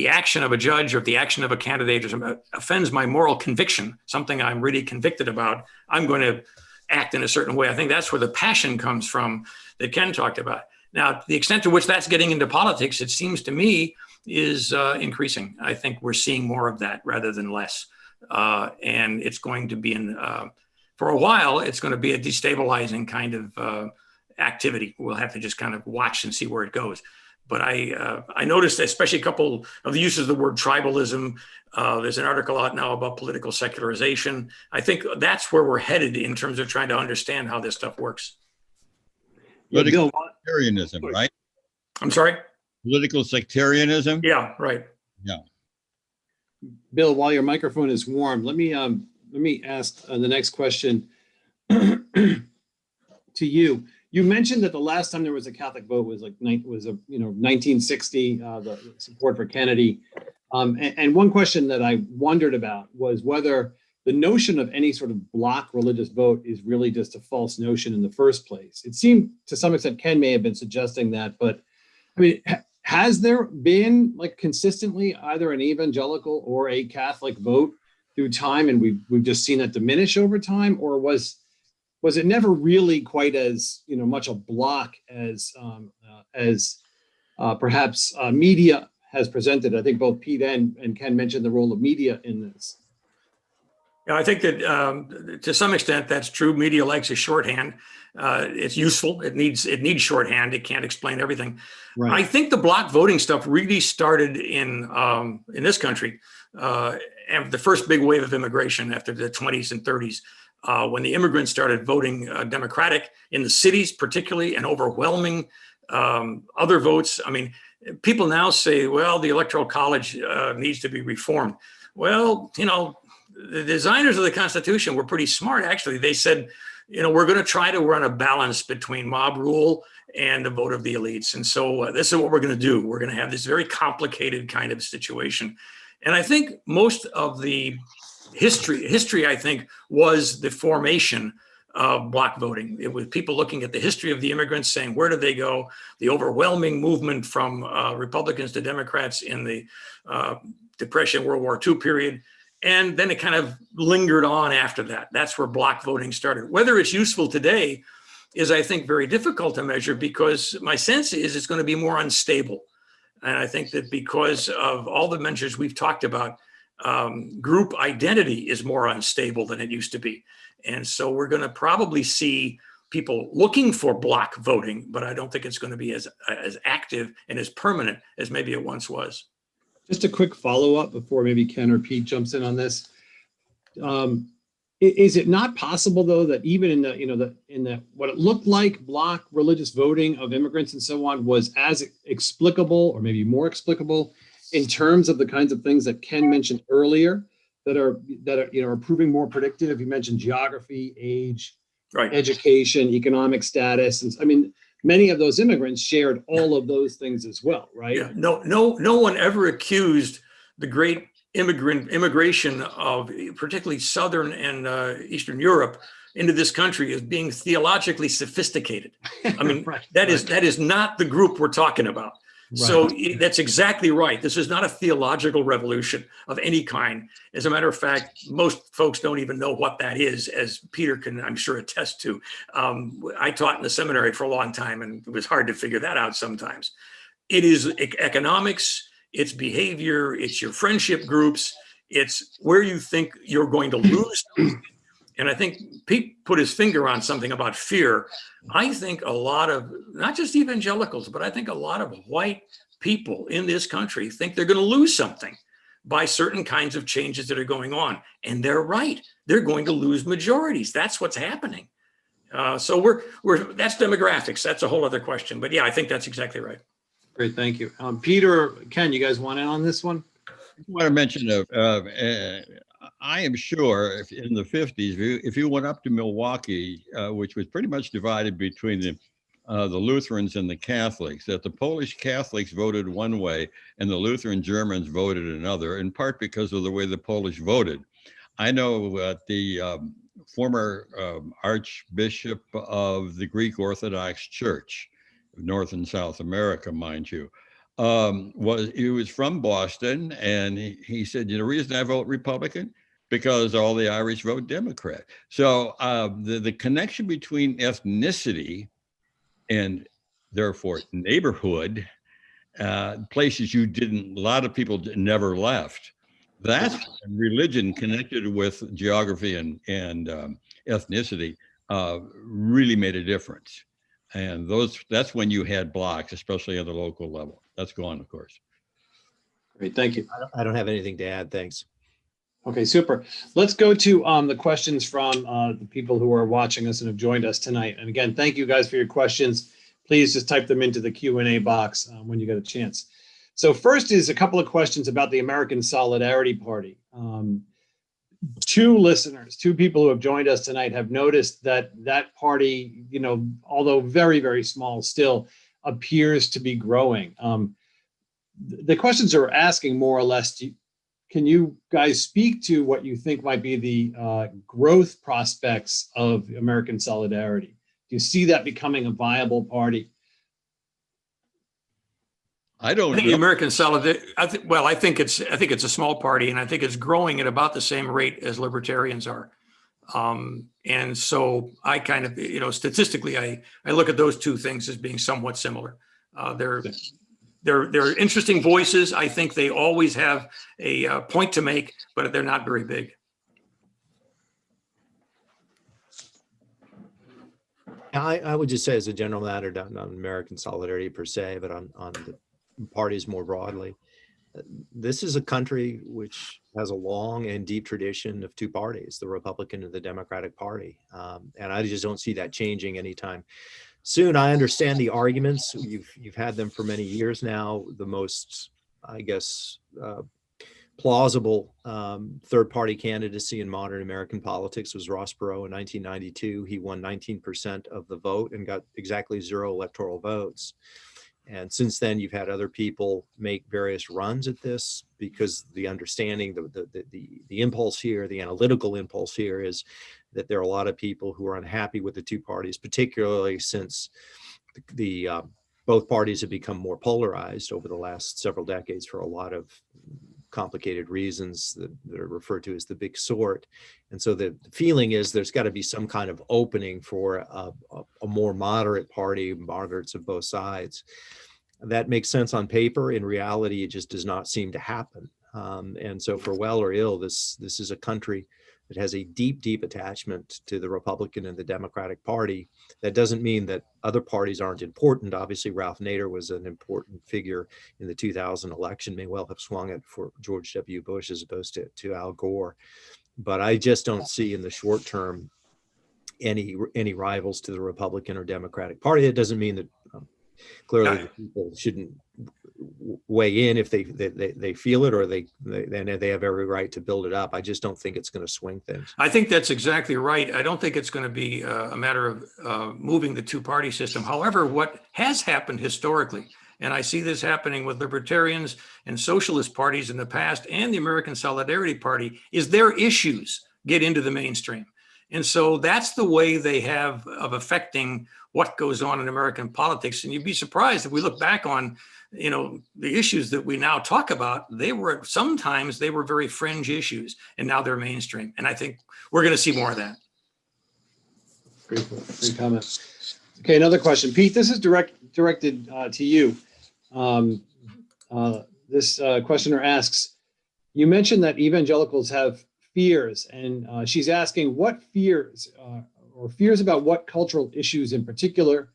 action of a judge or if the action of a candidate offends my moral conviction, something I'm really convicted about, I'm going to act in a certain way. I think that's where the passion comes from that Ken talked about. Now, the extent to which that's getting into politics, it seems to me, is increasing. I think we're seeing more of that rather than less. And it's going to be for a while, it's going to be a destabilizing kind of activity. We'll have to just kind of watch and see where it goes. But I noticed, especially a couple of the uses of the word tribalism. There's an article out now about political secularization. I think that's where we're headed in terms of trying to understand how this stuff works. Political sectarianism, right? I'm sorry? Political sectarianism? Yeah, right. Yeah. Bill, while your microphone is warm, let me ask the next question to you. You mentioned that the last time there was a Catholic vote was 1960, the support for Kennedy. And one question that I wondered about was whether the notion of any sort of block religious vote is really just a false notion in the first place. It seemed to some extent Ken may have been suggesting that, but I mean, has there been consistently either an evangelical or a Catholic vote through time, and we've just seen that diminish over time, or was it never really quite as much a block as perhaps media has presented? I think both Pete and Ken mentioned the role of media in this. Yeah, I think that to some extent that's true. Media likes a shorthand. It's useful. It needs shorthand. It can't explain everything. Right. I think the block voting stuff really started in this country, and the first big wave of immigration after the 20s and 30s, when the immigrants started voting Democratic in the cities, particularly, and overwhelming other votes. I mean, people now say, well, the Electoral College needs to be reformed. Well, the designers of the Constitution were pretty smart, actually. They said, we're going to try to run a balance between mob rule and the vote of the elites. And so this is what we're going to do. We're going to have this very complicated kind of situation. And I think most of the history, I think, was the formation of block voting. It was people looking at the history of the immigrants saying, where did they go? The overwhelming movement from Republicans to Democrats in the Depression, World War II period. And then it kind of lingered on after that. That's where block voting started. Whether it's useful today is, I think, very difficult to measure, because my sense is it's going to be more unstable. And I think that because of all the measures we've talked about, group identity is more unstable than it used to be. And so we're going to probably see people looking for block voting, but I don't think it's going to be as active and as permanent as maybe it once was. Just a quick follow-up before maybe Ken or Pete jumps in on this. Is it not possible, though, that even in the what it looked like block religious voting of immigrants and so on was as explicable, or maybe more explicable, in terms of the kinds of things that Ken mentioned earlier that are proving more predictive? You mentioned geography, age, right, education, economic status, and I mean, many of those immigrants shared all of those things as well, right? Yeah. No one ever accused the great immigration of particularly Southern and Eastern Europe into this country as being theologically sophisticated. I mean, right, that is not the group we're talking about. Right. So that's exactly right. This is not a theological revolution of any kind. As a matter of fact, most folks don't even know what that is, as Peter can, I'm sure, attest to. I taught in the seminary for a long time, and it was hard to figure that out sometimes. It is economics, it's behavior, it's your friendship groups, it's where you think you're going to lose. And I think Pete put his finger on something about fear. I think a lot of, not just evangelicals, but I think a lot of white people in this country think they're going to lose something by certain kinds of changes that are going on. And they're right. They're going to lose majorities. That's what's happening. So that's demographics. That's a whole other question. But yeah, I think that's exactly right. Great, thank you. Peter, Ken, you guys want in on this one? I want to mention, I am sure if in the 50s, if you went up to Milwaukee, which was pretty much divided between the Lutherans and the Catholics, that the Polish Catholics voted one way and the Lutheran Germans voted another, in part because of the way the Polish voted. I know that the former Archbishop of the Greek Orthodox Church, North and South America, mind you, he was from Boston, and he said, the reason I vote Republican, because all the Irish vote Democrat. So the connection between ethnicity and therefore neighborhood, places a lot of people never left. That's religion connected with geography and ethnicity really made a difference. And that's when you had blocks, especially at the local level. That's gone, of course. Great, thank you. I don't have anything to add. Thanks. Okay, super. Let's go to the questions from the people who are watching us and have joined us tonight. And again, thank you guys for your questions. Please just type them into the Q&A box when you get a chance. So first is a couple of questions about the American Solidarity Party. Two people who have joined us tonight have noticed that that party, although very, very small still, appears to be growing. The questions are asking more or less, can you guys speak to what you think might be the growth prospects of American Solidarity? Do you see that becoming a viable party? I don't think know. the American Solidarity, I think it's a small party, and I think it's growing at about the same rate as libertarians are. And so I kind of, statistically, I look at those two things as being somewhat similar. They're interesting voices. I think they always have a point to make, but they're not very big. I would just say, as a general matter, not on American Solidarity per se, but on the parties more broadly, this is a country which has a long and deep tradition of two parties, the Republican and the Democratic Party. And I just don't see that changing anytime soon. I understand the arguments. You've had them for many years now. The most, I guess, plausible third-party candidacy in modern American politics was Ross Perot in 1992. He won 19% of the vote and got exactly 0 electoral votes. And since then, you've had other people make various runs at this, because the understanding, the impulse here, the analytical impulse here, is that there are a lot of people who are unhappy with the two parties, particularly since both parties have become more polarized over the last several decades for a lot of complicated reasons that are referred to as the big sort. And so the feeling is there's got to be some kind of opening for a more moderate party, moderates of both sides. That makes sense on paper. In reality, it just does not seem to happen. And so for well or ill, this is a country that has a deep, deep attachment to the Republican and the Democratic Party. That doesn't mean that other parties aren't important. Obviously, Ralph Nader was an important figure in the 2000 election, may well have swung it for George W. Bush as opposed to Al Gore. But I just don't see in the short term any rivals to the Republican or Democratic Party. It doesn't mean that clearly people shouldn't weigh in if they feel it, or they have every right to build it up. I just don't think it's going to swing things. I think that's exactly right. I don't think it's going to be a matter of moving the two-party system. However, what has happened historically, and I see this happening with libertarians and socialist parties in the past and the American Solidarity Party, is their issues get into the mainstream. And so that's the way they have of affecting what goes on in American politics. And you'd be surprised if we look back on, the issues that we now talk about, sometimes they were very fringe issues, and now they're mainstream. And I think we're going to see more of that. Great comment. Okay, another question. Pete, this is directed to you. This questioner asks, you mentioned that evangelicals have fears, and she's asking what fears or fears about what cultural issues in particular,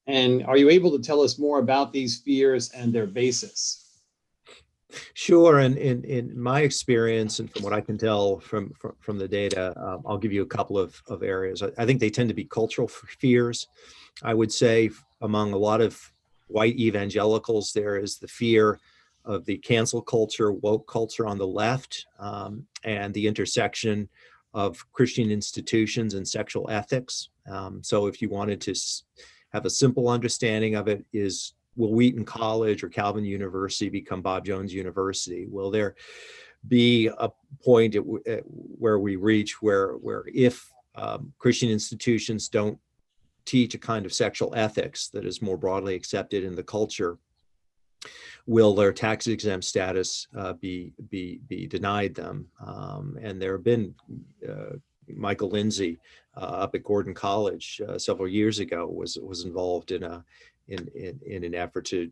and are you able to tell us more about these fears and their basis? Sure, and in my experience, and from what I can tell from the data, I'll give you a couple of areas. I think they tend to be cultural fears. I would say among a lot of white evangelicals. There is the fear of the cancel culture, woke culture on the left, and the intersection of Christian institutions and sexual ethics. So if you wanted to have a simple understanding of it, is will Wheaton College or Calvin University become Bob Jones University? Will there be a point where we reach where if Christian institutions don't teach a kind of sexual ethics that is more broadly accepted in the culture, will their tax exempt status be denied them? And there have been Michael Lindsay up at Gordon College several years ago was involved in an effort to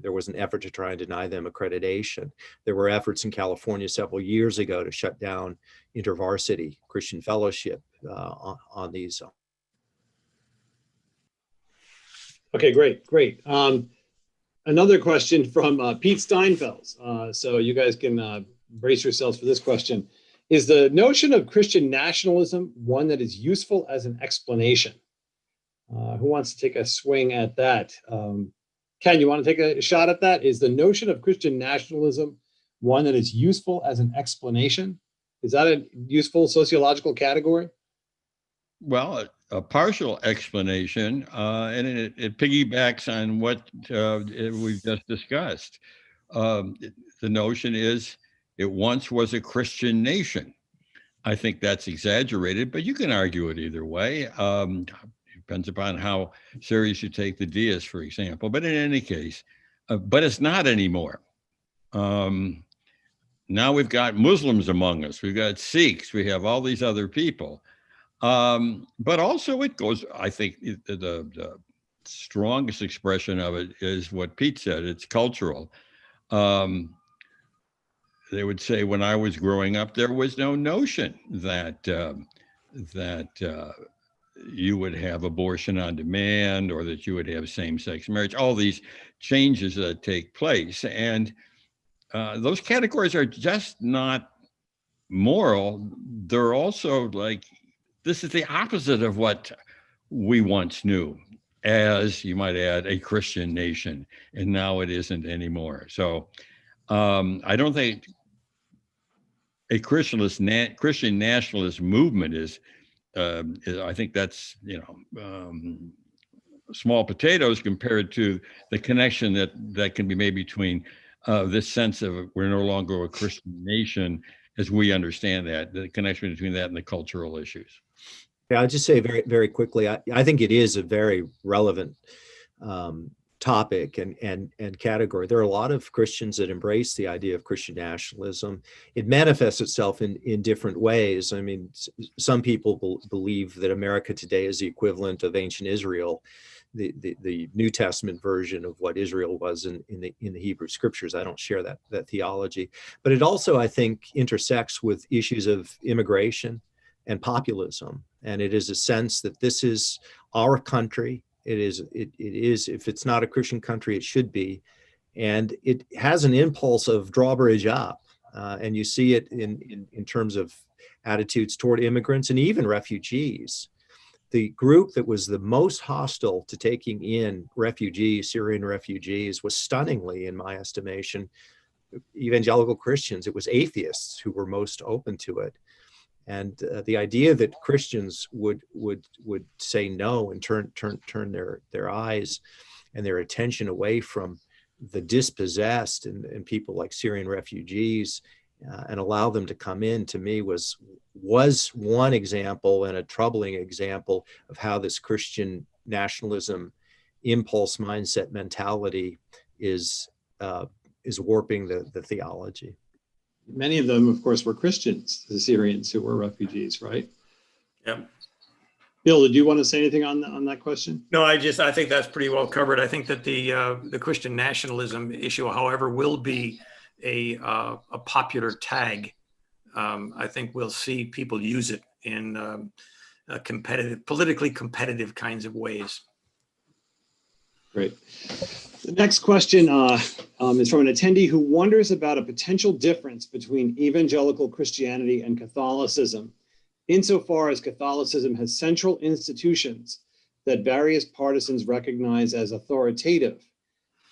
there was an effort to try and deny them accreditation. There were efforts in California several years ago to shut down InterVarsity Christian Fellowship on these. Okay, great. Another question from Pete Steinfels. So you guys can brace yourselves for this question. Is the notion of Christian nationalism one that is useful as an explanation? Who wants to take a swing at that? Ken, you want to take a shot at that? Is the notion of Christian nationalism one that is useful as an explanation? Is that a useful sociological category? Well, a partial explanation, and it piggybacks on what we've just discussed. The notion is it once was a Christian nation. I think that's exaggerated, but you can argue it either way. Depends upon how serious you take the deists, for example. But in any case, but it's not anymore. Now we've got Muslims among us. We've got Sikhs. We have all these other people. But also it goes, I think the strongest expression of it is what Pete said, it's cultural. They would say when I was growing up, there was no notion that you would have abortion on demand or that you would have same-sex marriage, all these changes that take place. And those categories are just not moral. They're also like, this is the opposite of what we once knew as, you might add, a Christian nation, and now it isn't anymore. So I don't think a Christian nationalist movement is I think that's, small potatoes compared to the connection that can be made between this sense of we're no longer a Christian nation as we understand that, the connection between that and the cultural issues. Yeah, I'll just say very, very quickly, I think it is a very relevant topic and category. There are a lot of Christians that embrace the idea of Christian nationalism. It manifests itself in different ways. I mean, some people believe that America today is the equivalent of ancient Israel, the New Testament version of what Israel was in the Hebrew scriptures. I don't share that theology, but it also, I think, intersects with issues of immigration and populism. And it is a sense that this is our country. It is, if it's not a Christian country, it should be. And it has an impulse of drawbridge up. And you see it in terms of attitudes toward immigrants and even refugees. The group that was the most hostile to taking in refugees, Syrian refugees, was stunningly, in my estimation, evangelical Christians. It was atheists who were most open to it. And the idea that Christians would say no and turn their eyes and their attention away from the dispossessed and people like Syrian refugees and allow them to come in, to me was one example, and a troubling example, of how this Christian nationalism impulse mindset mentality is warping the theology. Many of them, of course, were Christians, the Syrians who were refugees, right? Yep. Bill, did you want to say anything on that question? No, I think that's pretty well covered. I think that the Christian nationalism issue, however, will be a popular tag. I think we'll see people use it in politically competitive kinds of ways. Great. The next question is from an attendee who wonders about a potential difference between evangelical Christianity and Catholicism, insofar as Catholicism has central institutions that various partisans recognize as authoritative,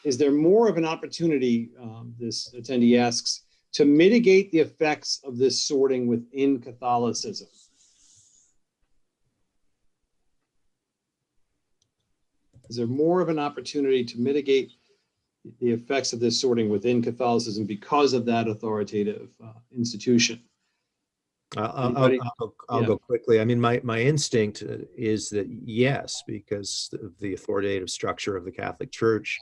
is there more of an opportunity, this attendee asks, to mitigate the effects of this sorting within Catholicism? Is there more of an opportunity to mitigate the effects of this sorting within Catholicism because of that authoritative institution? I'll Yeah. go quickly. I mean, my instinct is that yes, because of the authoritative structure of the Catholic Church.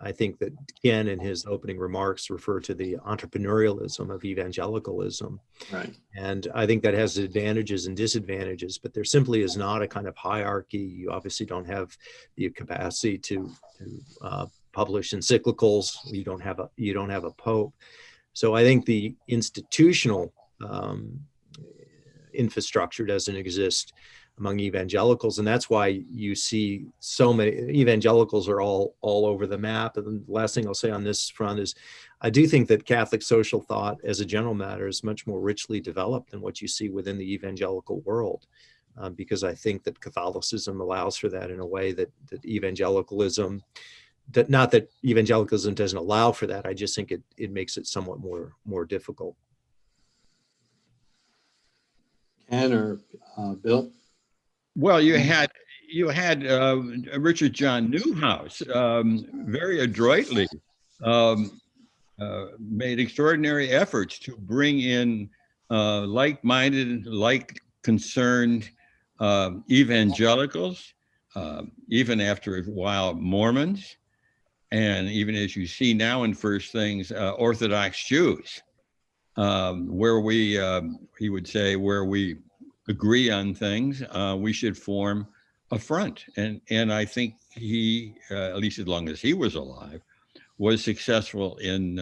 I think that Ken in his opening remarks referred to the entrepreneurialism of evangelicalism. Right. And I think that has advantages and disadvantages, but there simply is not a kind of hierarchy. You obviously don't have the capacity to publish encyclicals. You don't have a pope. So I think the institutional infrastructure doesn't exist among evangelicals, and that's why you see so many evangelicals are all over the map. And the last thing I'll say on this front is I do think that Catholic social thought as a general matter is much more richly developed than what you see within the evangelical world, because I think that Catholicism allows for that in a way that evangelicalism, that not that evangelicalism doesn't allow for that, I just think it makes it somewhat more difficult. Ken or Bill? Well, you had Richard John Newhouse very adroitly made extraordinary efforts to bring in like-minded, like-concerned evangelicals, even after a while Mormons, and even as you see now in First Things, Orthodox Jews, where he would say, where we agree on things, we should form a front. And I think he, at least as long as he was alive, was successful in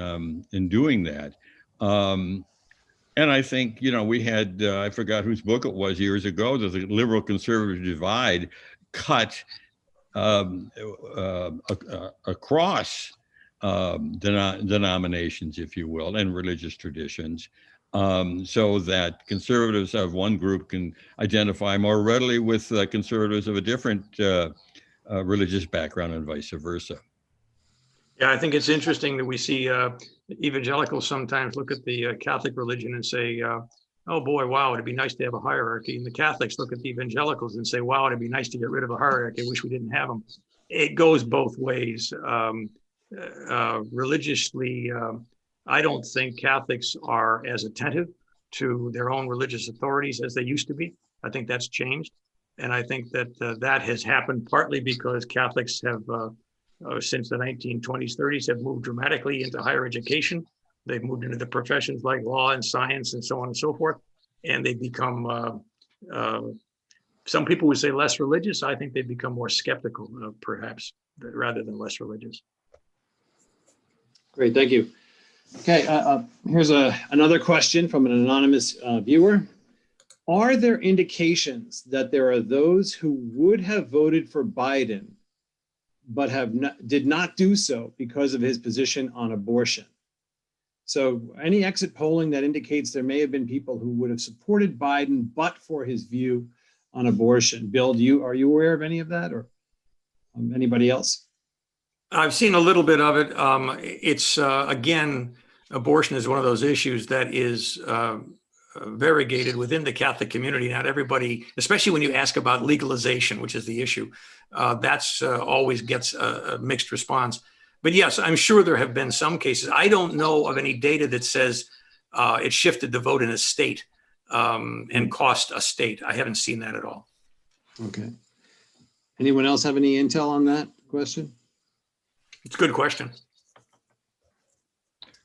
doing that. And I think, we had, I forgot whose book it was years ago, that the liberal conservative divide cut across denominations, if you will, and religious traditions. So that conservatives of one group can identify more readily with conservatives of a different religious background and vice versa. Yeah, I think it's interesting that we see evangelicals sometimes look at the Catholic religion and say, oh boy, wow, it'd be nice to have a hierarchy. And the Catholics look at the evangelicals and say, wow, it'd be nice to get rid of a hierarchy. I wish we didn't have them. It goes both ways. Religiously, I don't think Catholics are as attentive to their own religious authorities as they used to be. I think that's changed. And I think that that has happened partly because Catholics have, since the 1920s, 30s, have moved dramatically into higher education. They've moved into the professions like law and science and so on and so forth. And they've become, some people would say less religious. I think they've become more skeptical, perhaps, rather than less religious. Great, thank you. Okay, here's another question from an anonymous viewer. Are there indications that there are those who would have voted for Biden, but did not do so because of his position on abortion? So any exit polling that indicates there may have been people who would have supported Biden, but for his view on abortion. Bill, are you aware of any of that, or anybody else? I've seen a little bit of it. It's, again, abortion is one of those issues that is variegated within the Catholic community. Not everybody, especially when you ask about legalization, which is the issue, that's always gets a mixed response. But yes, I'm sure there have been some cases. I don't know of any data that says it shifted the vote in a state and cost a state. I haven't seen that at all. Okay. Anyone else have any intel on that question? It's a good question.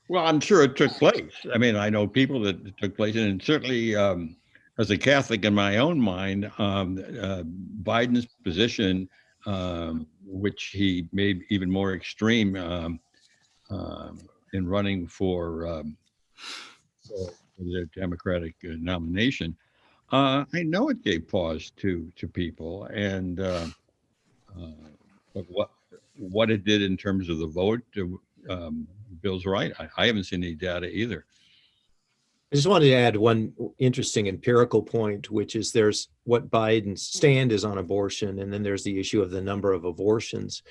Well, I'm sure it took place. I mean, I know people that it took place, and certainly as a Catholic in my own mind, Biden's position, which he made even more extreme in running for the Democratic nomination, I know it gave pause to people, and but what it did in terms of the vote, Bill's right. I haven't seen any data either. I just wanted to add one interesting empirical point, which is there's what Biden's stand is on abortion, and then there's the issue of the number of abortions.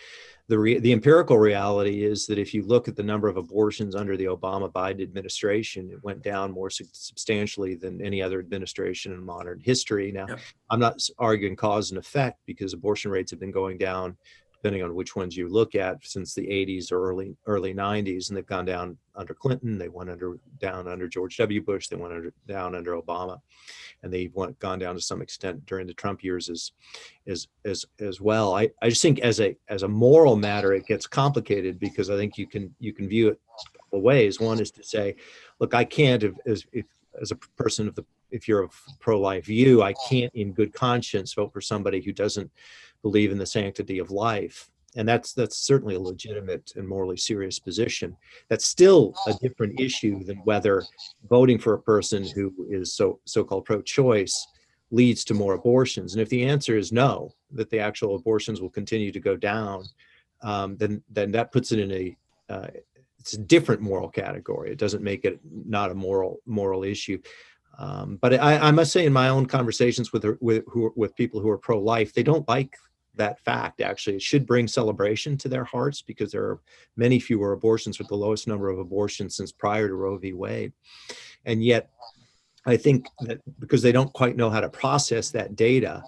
The empirical reality is that if you look at the number of abortions under the Obama-Biden administration, it went down more substantially than any other administration in modern history. Now, Yep. I'm not arguing cause and effect, because abortion rates have been going down, depending on which ones you look at, since the 80s or early 90s, and they've gone down under Clinton, they went down under George W. Bush, they went down under Obama, and they've gone down to some extent during the Trump years as well. I just think as a moral matter, it gets complicated, because I think you can view it a couple of ways. One is to say, look, I can't, as a person if you're of pro-life view, I can't in good conscience vote for somebody who doesn't believe in the sanctity of life. And that's certainly a legitimate and morally serious position. That's still a different issue than whether voting for a person who is so-called pro-choice leads to more abortions. And if the answer is no, that the actual abortions will continue to go down, then that puts it in it's a different moral category. It doesn't make it not a moral issue. But I must say, in my own conversations with people who are pro-life, they don't like that fact. Actually, it should bring celebration to their hearts, because there are many fewer abortions, with the lowest number of abortions since prior to Roe v. Wade. And yet, I think that because they don't quite know how to process that data,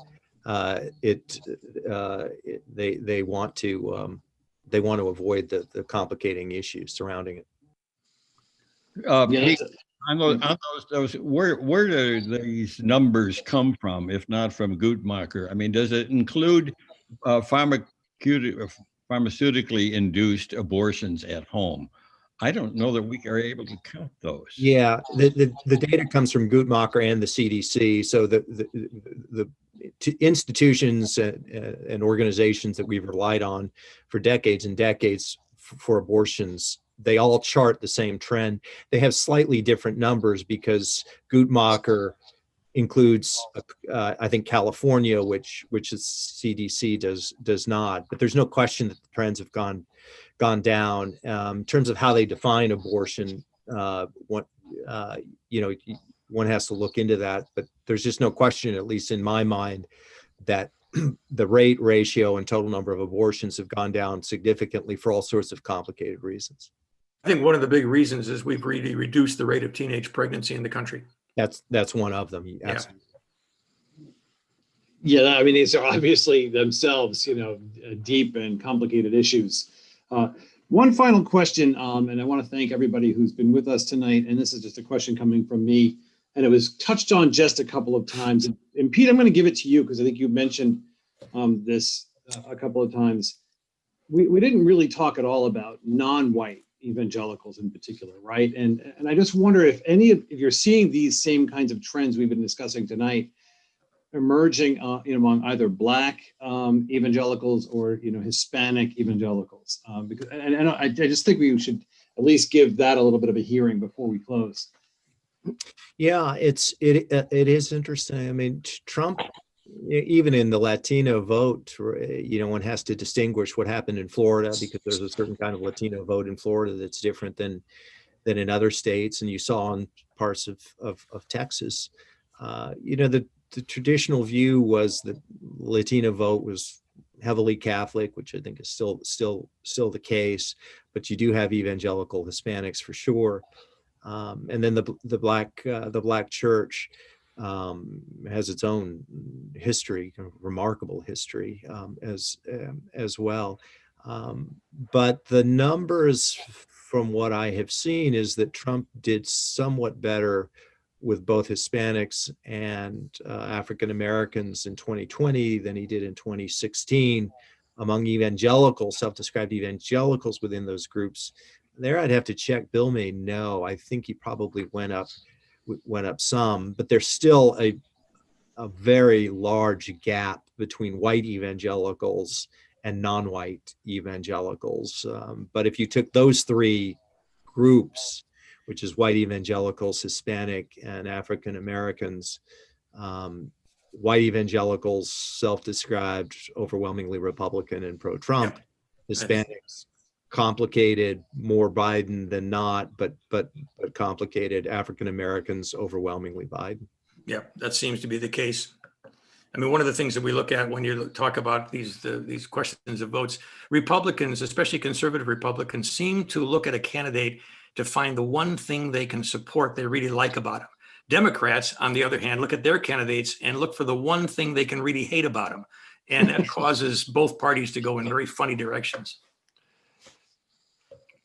they want to avoid the complicating issues surrounding it. Pete, on those, where do these numbers come from, if not from Guttmacher? I mean, does it include pharmaceutically induced abortions at home? I don't know that we are able to count those. Yeah, the data comes from Guttmacher and the CDC. So the institutions and organizations that we've relied on for decades and decades for abortions, they all chart the same trend. They have slightly different numbers, because Guttmacher includes, I think, California, which is CDC does not. But there's no question that the trends have gone down. In terms of how they define abortion, one has to look into that. But there's just no question, at least in my mind, that the rate, ratio, and total number of abortions have gone down significantly for all sorts of complicated reasons. I think one of the big reasons is we've really reduced the rate of teenage pregnancy in the country. That's one of them. Absolutely. Yeah, I mean, these are obviously themselves, deep and complicated issues. One final question, and I want to thank everybody who's been with us tonight. And this is just a question coming from me, and it was touched on just a couple of times. And Pete, I'm going to give it to you, because I think you mentioned this a couple of times. We didn't really talk at all about non-white evangelicals in particular, right? And I just wonder if if you're seeing these same kinds of trends we've been discussing tonight emerging among either Black evangelicals or Hispanic evangelicals, because I just think we should at least give that a little bit of a hearing before we close. Yeah, it is interesting. I mean, Trump, even in the Latino vote, one has to distinguish what happened in Florida, because there's a certain kind of Latino vote in Florida that's different than in other states, and you saw in parts of Texas. The traditional view was that Latino vote was heavily Catholic, which I think is still the case, but you do have evangelical Hispanics for sure. And then the Black church has its own history, kind of remarkable history as well. But the numbers from what I have seen is that Trump did somewhat better with both Hispanics and African Americans in 2020 than he did in 2016 among evangelicals, self-described evangelicals within those groups. There I'd have to check. Bill may know. I think he probably went up some, but there's still a very large gap between white evangelicals and non-white evangelicals. But if you took those three groups, which is white evangelicals, Hispanic, and African Americans, white evangelicals, self-described, overwhelmingly Republican and pro-Trump, Yep. Hispanics, complicated, more Biden than not, but complicated. African Americans overwhelmingly Biden. Yeah, that seems to be the case. I mean, one of the things that we look at when you talk about these questions of votes, Republicans, especially conservative Republicans, seem to look at a candidate to find the one thing they can support they really like about him. Democrats, on the other hand, look at their candidates and look for the one thing they can really hate about them. And that causes both parties to go in very funny directions.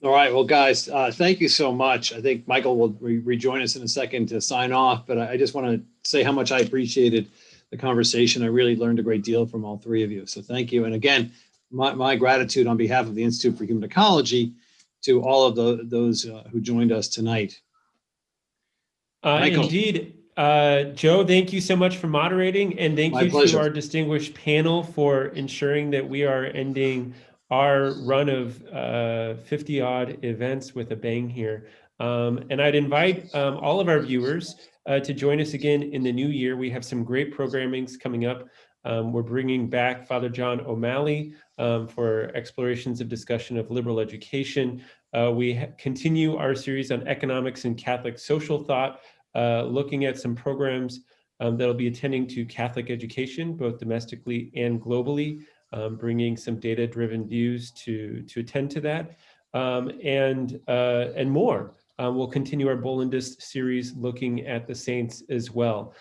All right, well, guys, thank you so much. I think Michael will rejoin us in a second to sign off, but I just want to say how much I appreciated the conversation. I really learned a great deal from all three of you. So thank you. And again, my gratitude on behalf of the Institute for Human Ecology to all of those who joined us tonight. Michael. Indeed. Joe, thank you so much for moderating, and thank you to our distinguished panel for ensuring that we are ending our run of 50 odd events with a bang here. And I'd invite all of our viewers to join us again in the new year. We have some great programmings coming up. We're bringing back Father John O'Malley for explorations of discussion of liberal education. We continue our series on economics and Catholic social thought, looking at some programs that'll be attending to Catholic education, both domestically and globally, bringing some data-driven views to attend to that, and more. We'll continue our Bollandist series looking at the saints as well.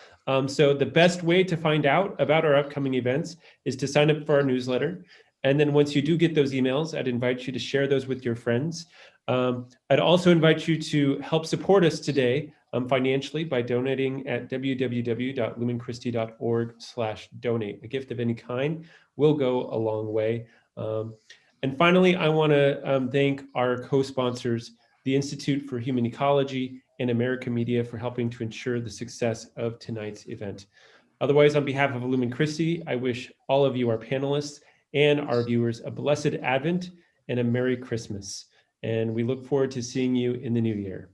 So the best way to find out about our upcoming events is to sign up for our newsletter. And then once you do get those emails, I'd invite you to share those with your friends. I'd also invite you to help support us today financially by donating at www.lumenchristi.org/donate. A gift of any kind will go a long way. And finally, I want to thank our co-sponsors, the Institute for Human Ecology and American Media, for helping to ensure the success of tonight's event. Otherwise, on behalf of Lumen Christi, I wish all of you, our panelists, and our viewers a blessed Advent and a Merry Christmas. And we look forward to seeing you in the new year.